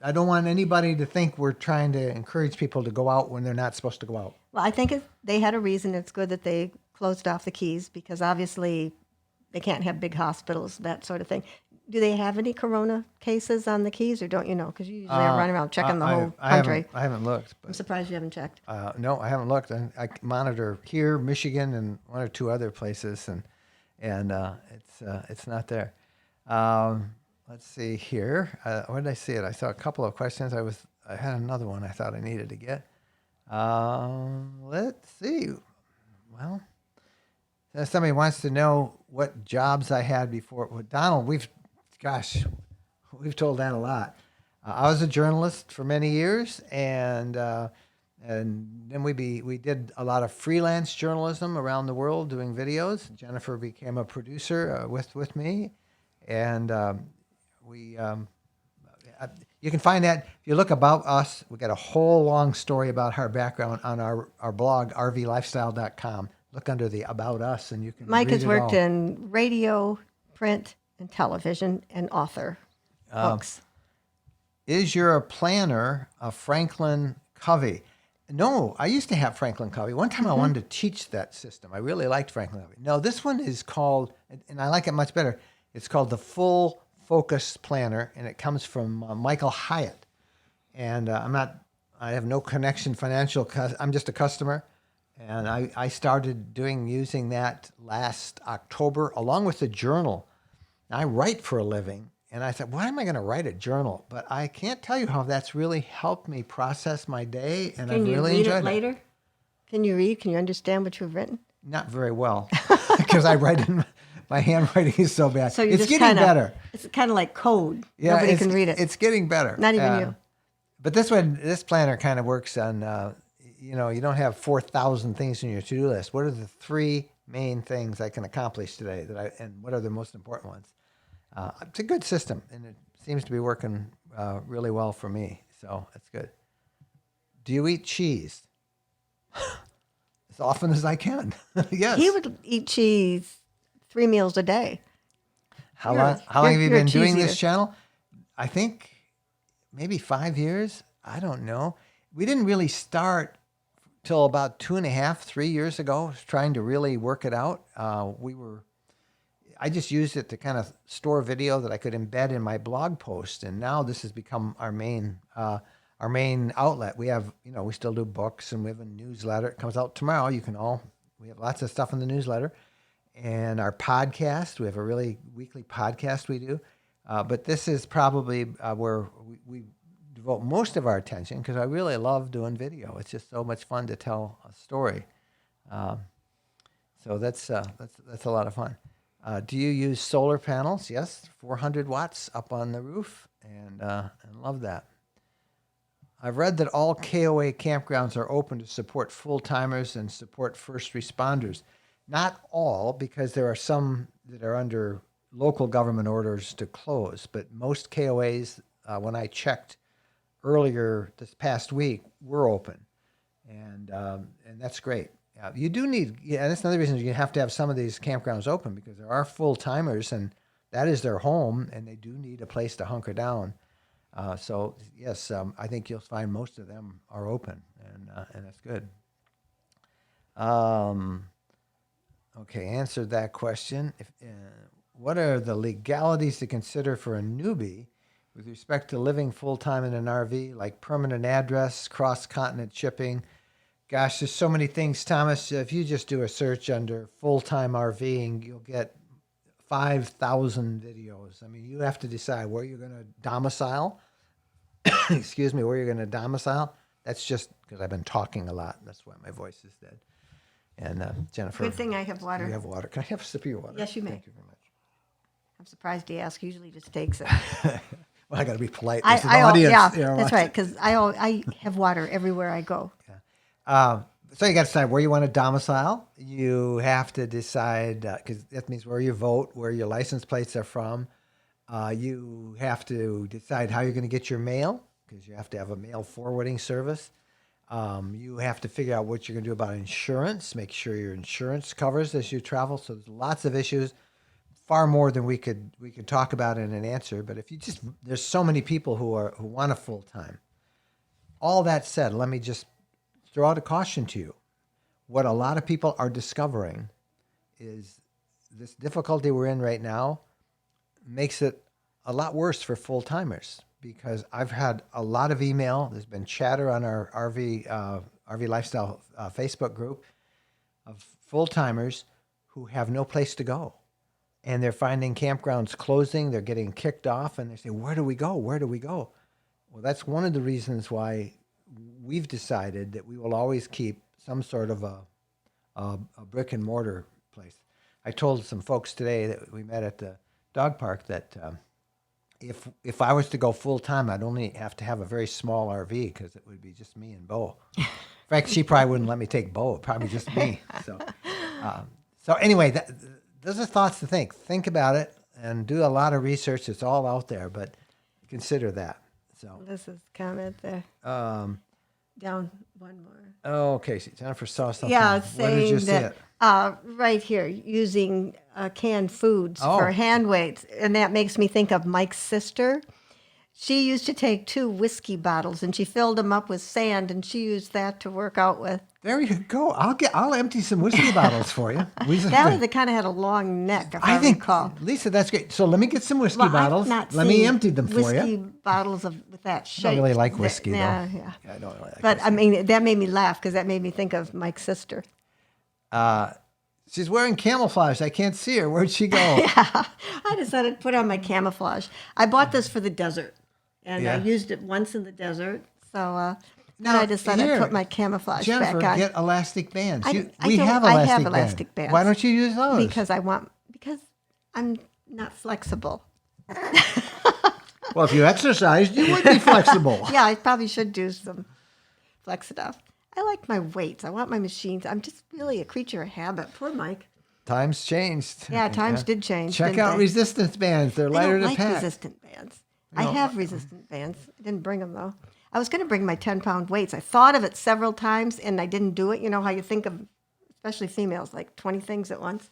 I don't want anybody to think we're trying to encourage people to go out when they're not supposed to go out. Well, I think they had a reason. It's good that they closed off the Keys because obviously they can't have big hospitals, that sort of thing. Do they have any corona cases on the Keys, or don't you know? Because you usually are running around checking the whole country. I haven't looked. I'm But, surprised you haven't checked. no, I haven't looked. I monitor here, Michigan, and one or two other places, and it's not there. Let's see here. Where did I see it? I saw a couple of questions. I had another one I thought I needed to get. Let's see. Well, somebody wants to know what jobs I had before. Well, Donald, we've told that a lot. I was a journalist for many years, and then we did a lot of freelance journalism around the world doing videos. Jennifer became a producer with me, and you can find that if you look about us. We got a whole long story about our background on our blog rvlifestyle.com. Look under the About Us, and you can. Mike read has it worked all. in radio, print, and television, and author books. Is your planner a Franklin Covey? No, I used to have Franklin Covey. One time I wanted to teach that system. I really liked Franklin Covey. No, this one is called, and I like it much better. It's called the Full Focus Planner, and it comes from Michael Hyatt. And I have no connection financial. I'm just a customer. And I started using that last October along with the journal. I write for a living. And I thought, why am I going to write a journal? But I can't tell you how that's really helped me process my day. And I've Can you really read enjoyed it later? Can you read? Can you understand what you've written? Not very well because I write in my handwriting is so bad. So you It's just getting kinda, better. It's kind of like code. Yeah, Nobody can read it. It's getting better. Not even you. But this planner kind of works on, you don't have 4,000 things in your to-do list. What are the 3 main things I can accomplish today and what are the most important ones? It's a good system, and it seems to be working really well for me. So that's good. Do you eat cheese? As often as I can. Yes. He would eat cheese 3 meals a day. How long have you you're been doing this cheesier. channel? I think maybe 5 years. I don't know. We didn't really start till about 2.5, 3 years ago, trying to really work it out. I just used it to kind of store video that I could embed in my blog post, and now this has become our main outlet. We have, we still do books, and we have a newsletter. It comes out tomorrow. We have lots of stuff in the newsletter, and our podcast. We have a really weekly podcast we do, but this is probably where we devote most of our attention because I really love doing video. It's just so much fun to tell a story. So that's a lot of fun. Do you use solar panels? Yes, 400 watts up on the roof, and love that. I've read that all KOA campgrounds are open to support full-timers and support first responders. Not all, because there are some that are under local government orders to close, but most KOAs, when I checked earlier this past week, were open, and that's great. You do need, that's another reason you have to have some of these campgrounds open, because there are full-timers, and that is their home, and they do need a place to hunker down. So yes, I think you'll find most of them are open, and that's good. Okay, answered that question. What are the legalities to consider for a newbie with respect to living full-time in an RV, like permanent address, cross-continent shipping? Gosh, there's so many things, Thomas. If you just do a search under full-time RVing, you'll get 5,000 videos. I mean, you have to decide where you're going to domicile. Excuse me, where you're going to domicile. That's just because I've been talking a lot. That's why my voice is dead. And Jennifer. Good thing I have water. You have water. Can I have a sip of your water? Yes, you may. Thank you very much. I'm surprised he asked. Usually just takes it. Well, I got to be polite. I, This is I, an audience. yeah, You know, that's right. Because I have water everywhere I go. So you got to decide where you want to domicile. You have to decide, because that means where you vote, where your license plates are from. You have to decide how you're going to get your mail, because you have to have a mail forwarding service. You have to figure out what you're going to do about insurance, make sure your insurance covers as you travel. So there's lots of issues, far more than we could talk about in an answer. But if you just, there's so many people who want a full time. All that said, let me just throw out a caution to you. What a lot of people are discovering is this difficulty we're in right now makes it a lot worse for full-timers, because I've had a lot of email. There's been chatter on our RV Lifestyle Facebook group of full-timers who have no place to go. And they're finding campgrounds closing. They're getting kicked off, and they say, where do we go? Where do we go? Well, that's one of the reasons why we've decided that we will always keep some sort of a brick and mortar place. I told some folks today that we met at the dog park that if I was to go full time, I'd only have to have a very small RV, because it would be just me and Bo. In fact, she probably wouldn't let me take Bo. Probably just me. So anyway, those are thoughts to think. Think about it and do a lot of research. It's all out there, but consider that. So This is comment there. Down one more. oh, okay. So Jennifer saw something. Yeah, Where did you saying see it? that right here, using canned foods for hand weights. And that makes me think of Mike's sister. She used to take 2 whiskey bottles and she filled them up with sand, and she used that to work out with. There you go. I'll empty some whiskey bottles for you. That was, they kind of had a long neck, if I think, recall. Lisa, that's great. So let me get some whiskey Well, bottles. I've not Let me seen empty them for whiskey you. bottles with that I shape. don't really like whiskey, though. Yeah. I don't really like But whiskey. I mean, that made me laugh because that made me think of Mike's sister. She's wearing camouflage. I can't see her. Where'd she go? I decided to put on my camouflage. I bought this for the desert, and I Yeah. used it once in the desert. So then Now, I decided here, to put my camouflage Jennifer, back on. get elastic bands. I We don't- have I elastic have bands. elastic bands. Why don't you use those? because I'm not flexible. Well, if you exercised, you would be flexible. Yeah, I probably should do some flex stuff. I like my weights. I want my machines. I'm just really a creature of habit. Poor Mike. Times changed. Yeah, times did change. Check didn't out they? resistance bands. They're I lighter don't to like pack. resistant bands. I have resistant bands. I didn't bring them, though. I was going to bring my 10-pound weights. I thought of it several times, and I didn't do it. You know how you think of, especially females, like 20 things at once?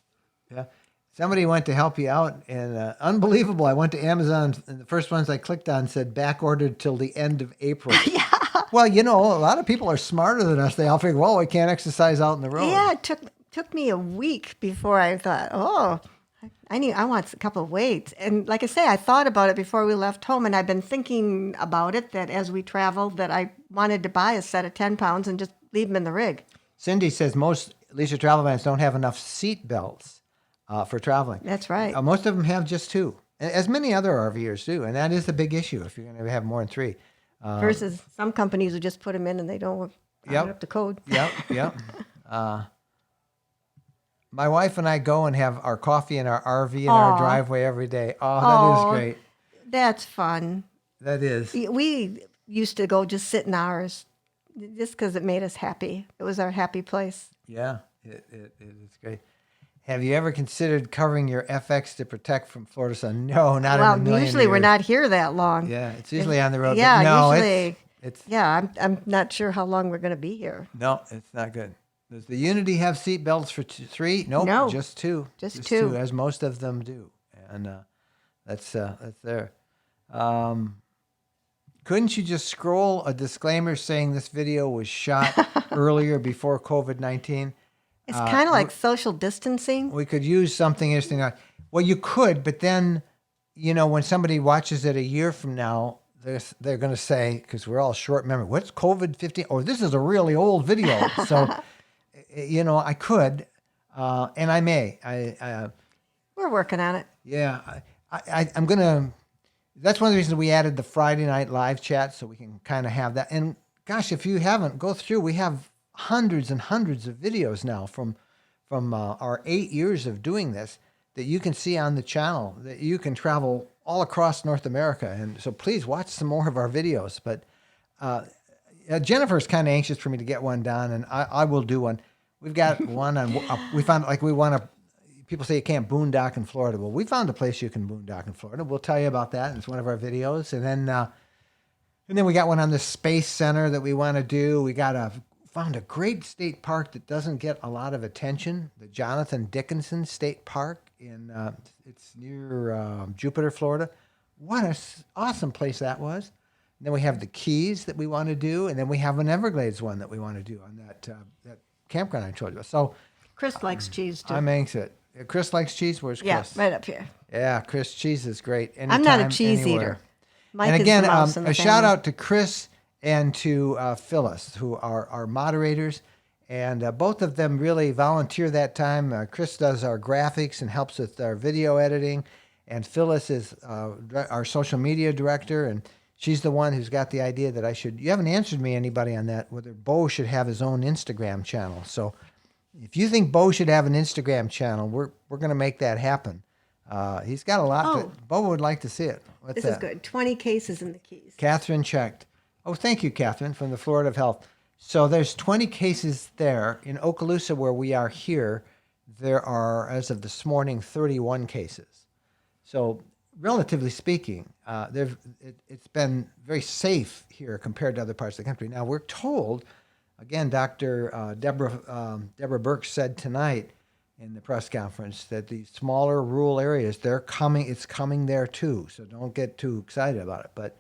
Yeah. Somebody went to help you out, and unbelievable. I went to Amazon, and the first ones I clicked on said back ordered till the end of April. Yeah. Well, a lot of people are smarter than us. They all figure, well, we can't exercise out in the road. Yeah, it took me a week before I thought, I want a couple of weights. And like I say, I thought about it before we left home, and I've been thinking about it, that as we travel, that I wanted to buy a set of 10 pounds and just leave them in the rig. Cindy says most leisure travel vans don't have enough seat belts for traveling. That's right. Most of them have just 2, as many other RVers do, and that is a big issue if you're going to have more than 3. Versus some companies who just put them in and they don't Yep. put up to code. Yep. My wife and I go and have our coffee in our RV in our Aw. driveway every day. Oh, that is great. That's fun. That is. We used to go just sit in ours just because it made us happy. It was our happy place. Yeah, it is great. Have you ever considered covering your FX to protect from Florida sun? No, not in a million Usually we're years. not here that long. Yeah, it's usually on the road. Yeah, but no, usually. it's Yeah, I'm not sure how long we're going to be here. no, it's not good. Does the Unity have seat belts for three? Nope, No. just two. Just two. as most of them do, and that's there. Couldn't you just scroll a disclaimer saying this video was shot earlier before COVID-19? It's kind of like social distancing. We could use something interesting. Well, you could, but then, when somebody watches it a year from now, they're going to say, because we're all short memory, what's COVID-15? Or this is a really old video. So, I could, and I may. We're working on it. Yeah, I'm going to. That's one of the reasons we added the Friday night live chat, so we can kind of have that. And gosh, if you haven't, go through. We have hundreds and hundreds of videos now from our 8 years of doing this that you can see on the channel, that you can travel all across North America. And so please watch some more of our videos. But Jennifer's kind of anxious for me to get one done, and I will do one. We've got one on, we found we want to, people say you can't boondock in Florida. Well, we found a place you can boondock in Florida. We'll tell you about that. It's one of our videos. And then we got one on the Space Center that we want to do. We found a great state park that doesn't get a lot of attention, the Jonathan Dickinson State Park it's near Jupiter, Florida. What an awesome place that was. And then we have the Keys that we want to do, and then we have an Everglades one that we want to do on that campground I told you. So Chris likes cheese too. I'm anxious. Chris likes cheese. Where's Chris? Yeah, right up here. Yeah, Chris, cheese is great. I'm not a Anytime, cheese anywhere. eater. Mike And is again, the mouse in the a family. shout out to Chris and to Phyllis, who are our moderators. And both of them really volunteer that time. Chris does our graphics and helps with our video editing. And Phyllis is our social media director. And she's the one who's got the idea that you haven't answered me, anybody, on that, whether Bo should have his own Instagram channel. So if you think Bo should have an Instagram channel, we're going to make that happen. He's got a lot. Bo would like to see it. What's This that? is good. 20 cases in the Keys. Catherine checked. Oh, thank you, Catherine, from the Florida of Health. So there's 20 cases there. In Okaloosa, where we are here, there are, as of this morning, 31 cases. So relatively speaking, it's been very safe here compared to other parts of the country. Now, we're told, again, Dr. Deborah Burke said tonight in the press conference that the smaller rural areas, it's coming there too. So don't get too excited about it. But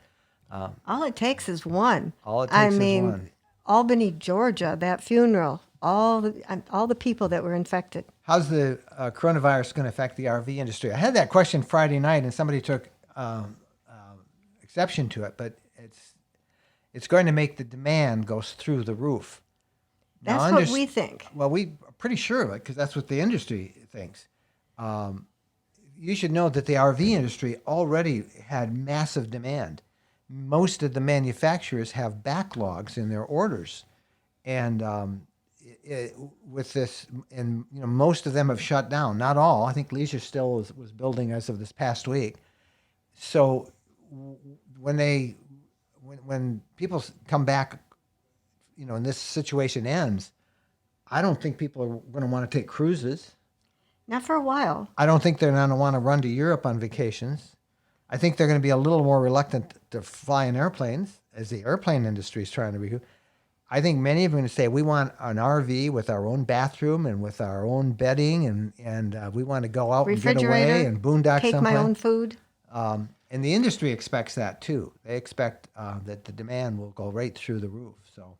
All it takes is one. all it takes I mean, is one. Albany, Georgia, that funeral, all the people that were infected. How's the coronavirus going to affect the RV industry? I had that question Friday night, and somebody took exception to it, but it's going to make the demand goes through the roof. That's Now, what we think. Well, we're pretty sure of it because that's what the industry thinks. You should know that the RV industry already had massive demand. Most of the manufacturers have backlogs in their orders, and with this, and most of them have shut down. Not all. I think Leisure still was building as of this past week. So when people come back, and this situation ends, I don't think people are going to want to take cruises. Not for a while. I don't think they're going to want to run to Europe on vacations. I think they're going to be a little more reluctant to fly in airplanes, as the airplane industry is trying to recoup. I think many of them are going to say, we want an RV with our own bathroom and with our own bedding, and we want to go out and get away and boondock take someplace. my own food. And the industry expects that too. They expect that the demand will go right through the roof. So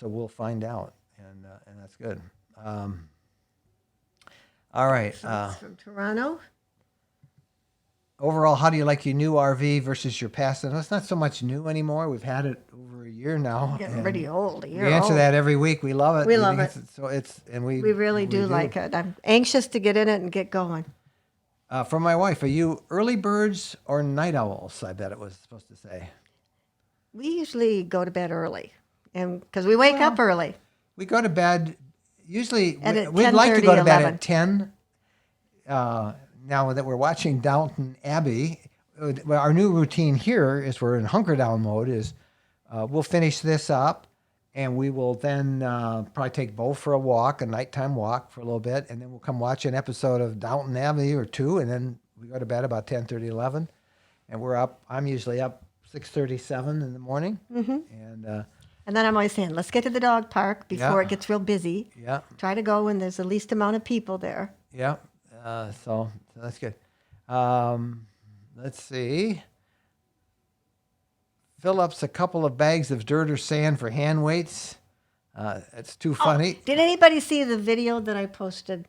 we'll find out, and that's good. All right. It's from Toronto. Overall, how do you like your new RV versus your past? And it's not so much new anymore. We've had it over a year now. Getting pretty old. We answer that every week. We love it. We love think it. We really do like it. I'm anxious to get in it and get going. For my wife, are you early birds or night owls? I bet it was supposed to say. We usually go to bed early, and because we wake up early. We go to bed, usually, At we'd like to go to bed 11. at 10. Now that we're watching Downton Abbey, well, our new routine here is we're in hunker down mode is we'll finish this up and we will then probably take Bo for a walk, a nighttime walk for a little bit, and then we'll come watch an episode of Downton Abbey or two, and then we go to bed about 10:30, 11, and we're up. I'm usually up 6:37 in the morning, And then I'm always saying, let's get to the dog park before Yeah. it gets real busy. yeah, Try to go when there's the least amount of people there. yeah. So that's good. Let's see. Fill up a couple of bags of dirt or sand for hand weights. It's too funny. Did anybody see the video that I posted?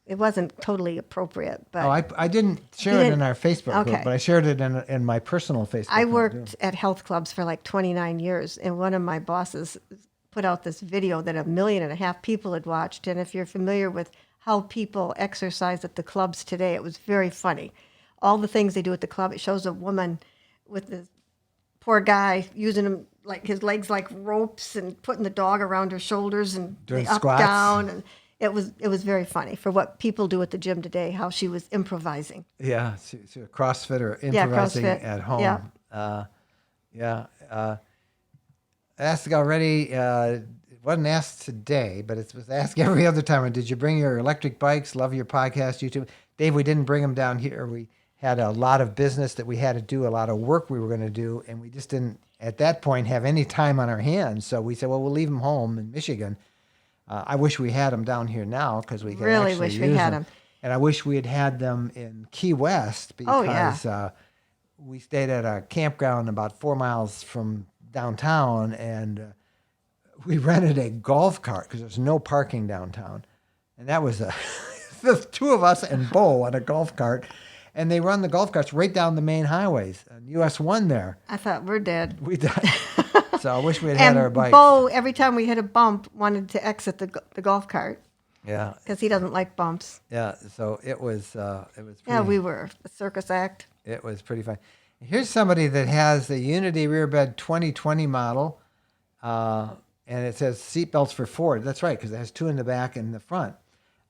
It wasn't totally appropriate, but Oh, I didn't share You it didn't- in our Facebook group, okay. but I shared it in my personal Facebook I group, worked too. at health clubs for like 29 years, and one of my bosses put out this video that 1.5 million people had watched. And if you're familiar with how people exercise at the clubs today, it was very funny. All the things they do at the club, it shows a woman with this poor guy using him like his legs like ropes and putting the dog around her shoulders and Doing up squats. down, and it was very funny for what people do at the gym today. How she was improvising. Yeah, she's a CrossFitter Yeah, improvising CrossFit. at home. Yeah. Asked already. It wasn't asked today, but it was asked every other time. Did you bring your electric bikes? Love your podcast, YouTube. Dave, we didn't bring them down here. We had a lot of business that we had to do, a lot of work we were going to do, and we just didn't, at that point, have any time on our hands. So we said, well, we'll leave them home in Michigan. I wish we had them down here now because we could Really actually wish we use had them. 'em. And I wish we had had them in Key West Oh, yeah. because we stayed at a campground about 4 miles from downtown, and we rented a golf cart because there's no parking downtown. And that was the two of us and Bo on a golf cart. And they run the golf carts right down the main highways and US 1 there. I thought we're dead. We did. So I wish we had our And bikes. Bo, every time we hit a bump, wanted to exit the golf cart Yeah. because he doesn't like bumps. Yeah. So it was pretty, Yeah, we were a circus act. it was pretty fun. Here's somebody that has the Unity Rearbed 2020 model. And it says seatbelts for Ford. That's right, because it has two in the back and the front,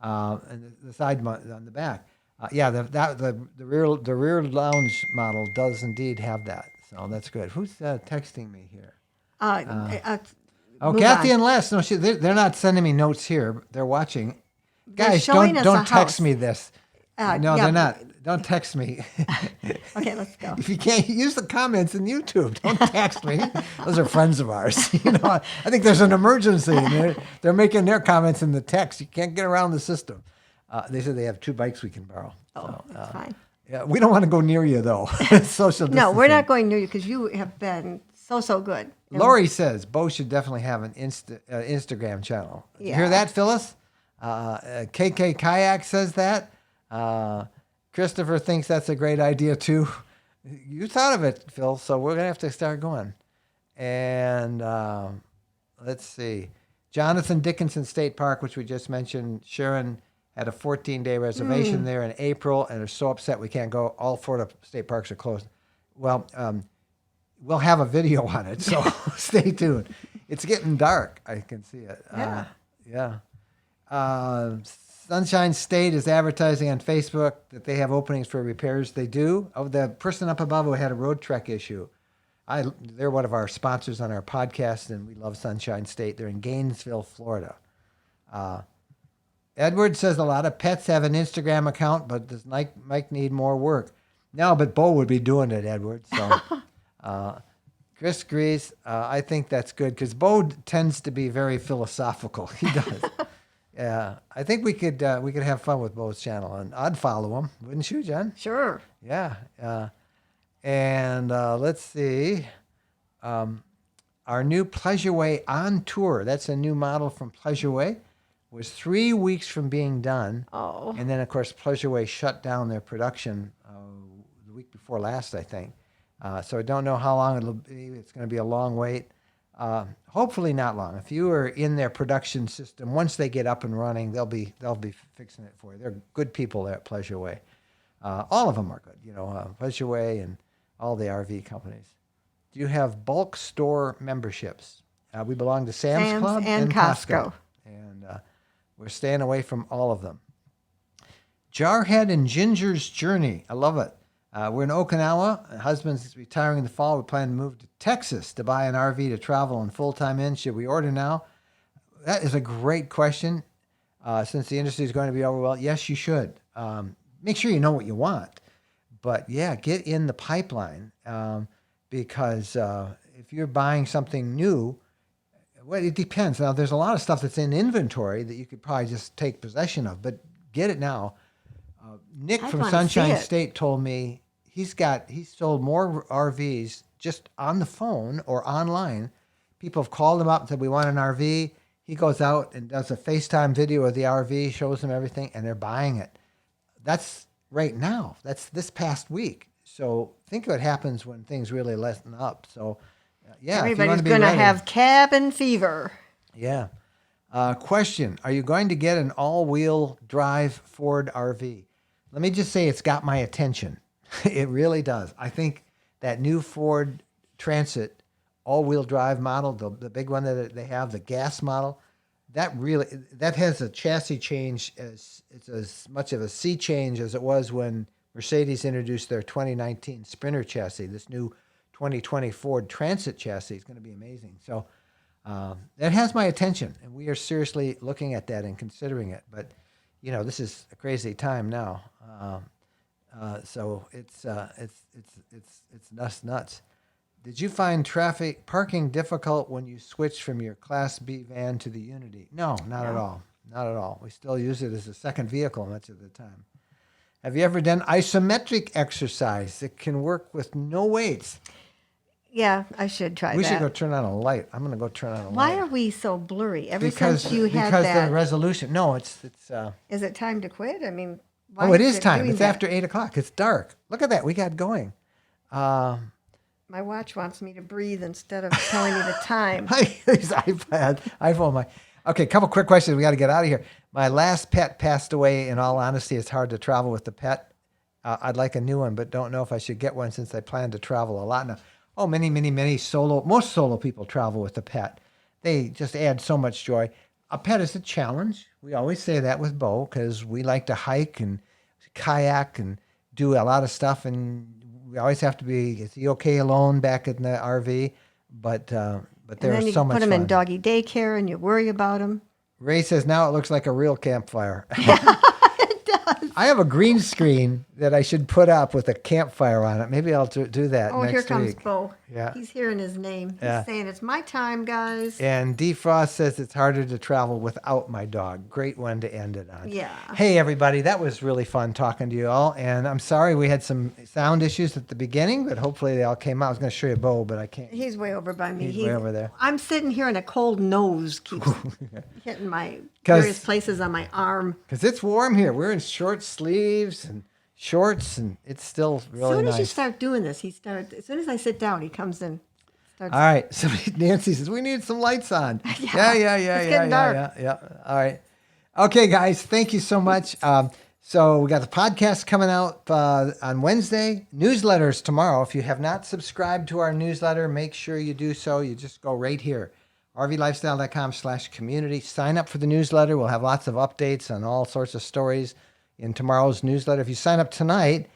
and the side on the back. The rear lounge model does indeed have that. So that's good. Who's texting me here? Oh, Move Kathy on. and Les. No, they're not sending me notes here. They're watching. Guys, showing us a don't text house. me this. No, yeah. they're not. Don't text me. Okay, let's go. If you can't use the comments in YouTube, don't text me. Those are friends of ours. I think there's an emergency. And they're making their comments in the text. You can't get around the system. They said they have 2 bikes we can borrow. Oh, that's fine. Yeah, we don't want to go near you though. Social distancing. No, we're not going near you because you have been so good. And Lori says Bo should definitely have an Instagram channel. You hear Yeah. that, Phyllis? KK Kayak says that. Christopher thinks that's a great idea too. You thought of it, Phil, so we're going to have to start going. And let's see. Jonathan Dickinson State Park, which we just mentioned. Sharon had a 14-day reservation there in April and are so upset we can't go. All Florida state parks are closed. Well, we'll have a video on it, so stay tuned. It's getting dark. I can see it. Sunshine State is advertising on Facebook that they have openings for repairs. They do. Oh, the person up above who had a road trek issue. They're one of our sponsors on our podcast, and we love Sunshine State. They're in Gainesville, Florida. Edward says a lot of pets have an Instagram account, but does Mike need more work? No, but Bo would be doing it, Edward. So, Chris agrees. I think that's good because Bo tends to be very philosophical. He does. Yeah, I think we could have fun with Bo's channel, and I'd follow him, wouldn't you, Jen? Sure. Yeah. And let's see. Our new Pleasureway on tour. That's a new model from Pleasureway. Was 3 weeks from being done. Oh. And then, of course, Pleasureway shut down their production the week before last, I think. So I don't know how long it'll be. It's going to be a long wait. Hopefully not long. If you are in their production system, once they get up and running, they'll be fixing it for you. They're good people there at Pleasureway. All of them are good. Pleasureway and all the RV companies. do you have bulk store memberships? We belong to Sam's Club and Costco. And we're staying away from all of them. Jarhead and Ginger's Journey. I love it. We're in Okinawa. Husband's retiring in the fall. We plan to move to Texas to buy an RV to travel and full-time in. Should we order now? That is a great question. Since the industry is going to be overwhelmed, yes, you should. Make sure you know what you want. But yeah, get in the pipeline because if you're buying something new, well, it depends. Now, there's a lot of stuff that's in inventory that you could probably just take possession of, but get it now. Nick I from wanna see Sunshine it. State told me he's sold more RVs just on the phone or online. People have called him up and said, we want an RV. He goes out and does a FaceTime video of the RV, shows them everything, and they're buying it. That's right now. That's this past week. So think of what happens when things really lessen up. So, yeah. Everybody's going to have cabin fever. Yeah. Question. Are you going to get an all-wheel drive Ford RV? Let me just say it's got my attention. It really does. I think that new Ford Transit all-wheel drive model, the big one that they have, the gas model, that has a chassis change it's as much of a sea change as it was when Mercedes introduced their 2019 Sprinter chassis. This new 2020 Ford Transit chassis is going to be amazing. So that has my attention, and we are seriously looking at that and considering it. But this is a crazy time now. So it's nuts. Did you find parking difficult when you switched from your Class B van to the Unity? No, not at all. Not at all. We still use it as a second vehicle much of the time. Have you ever done isometric exercise? It can work with no weights. Yeah, I should try We that. should go turn on a light. I'm going to go turn on a light. Why are we so blurry? Since you had that. Because the resolution. No, it's. Is it time to quit? I mean, why it is time. It's after 8 o'clock. It's dark. Look at that. We got going. My watch wants me to breathe instead of telling me the time. His iPhone. Okay, a couple quick questions. We got to get out of here. My last pet passed away. In all honesty, it's hard to travel with the pet. I'd like a new one, but don't know if I should get one since I plan to travel a lot now. Oh, most solo people travel with a pet. They just add so much joy. A pet is a challenge. We always say that with Bo because we like to hike and kayak and do a lot of stuff, and we always have to be, is he okay alone back in the RV? But there's so much fun. And then you put him in doggy daycare and you worry about him. Ray says, now it looks like a real campfire. It does. I have a green screen that I should put up with a campfire on it. Maybe I'll do that next week. Oh, here comes Bo. Yeah. He's hearing his name. He's saying, it's my time, guys. And Defrost says it's harder to travel without my dog. Great one to end it on. Yeah. Hey, everybody. That was really fun talking to you all. And I'm sorry we had some sound issues at the beginning, but hopefully they all came out. I was going to show you Bo, but I can't. He's way over by me. He's way over there. I'm sitting here and a cold nose keeps hitting my various places on my arm. Because it's warm here. We're in short sleeves and shorts, and it's still really nice. As soon as you start doing this, as soon as I sit down, he comes in. All right. Somebody, Nancy says, we need some lights on. Yeah. It's getting dark. Yeah. All right. Okay, guys. Thank you so much. So we got the podcast coming out on Wednesday. Newsletters tomorrow. If you have not subscribed to our newsletter, make sure you do so. You just go right here. rvlifestyle.com/community. Sign up for the newsletter. We'll have lots of updates on all sorts of stories in tomorrow's newsletter. If you sign up tonight,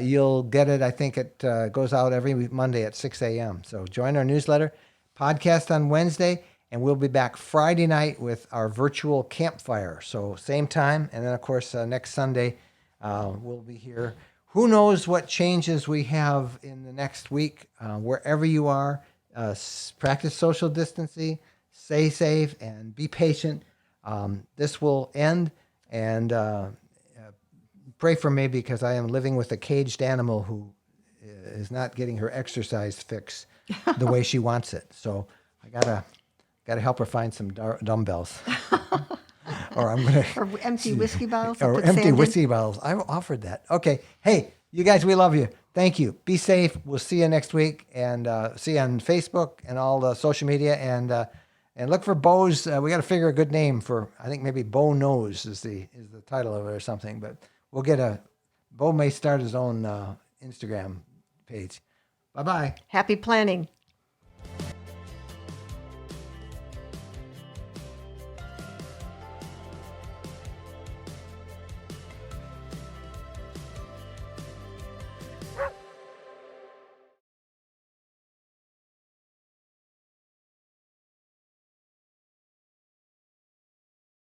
you'll get it. I think it goes out every Monday at 6 a.m. So join our newsletter. Podcast on Wednesday, and we'll be back Friday night with our virtual campfire. So same time, and then, of course, next Sunday we'll be here. Who knows what changes we have in the next week. Wherever you are, practice social distancing, stay safe, and be patient. This will end, and pray for me because I am living with a caged animal who is not getting her exercise fix the way she wants it. So I gotta help her find some dumbbells, or I'm gonna or empty whiskey bottles. Or empty whiskey bottles. I offered that. Okay, hey, you guys, we love you. Thank you. Be safe. We'll see you next week, and see you on Facebook and all the social media, and look for Bo's. We got to figure a good name for. I think maybe Bo Knows is the title of it or something. But we'll get Bo may start his own Instagram page. Bye-bye. Happy planning.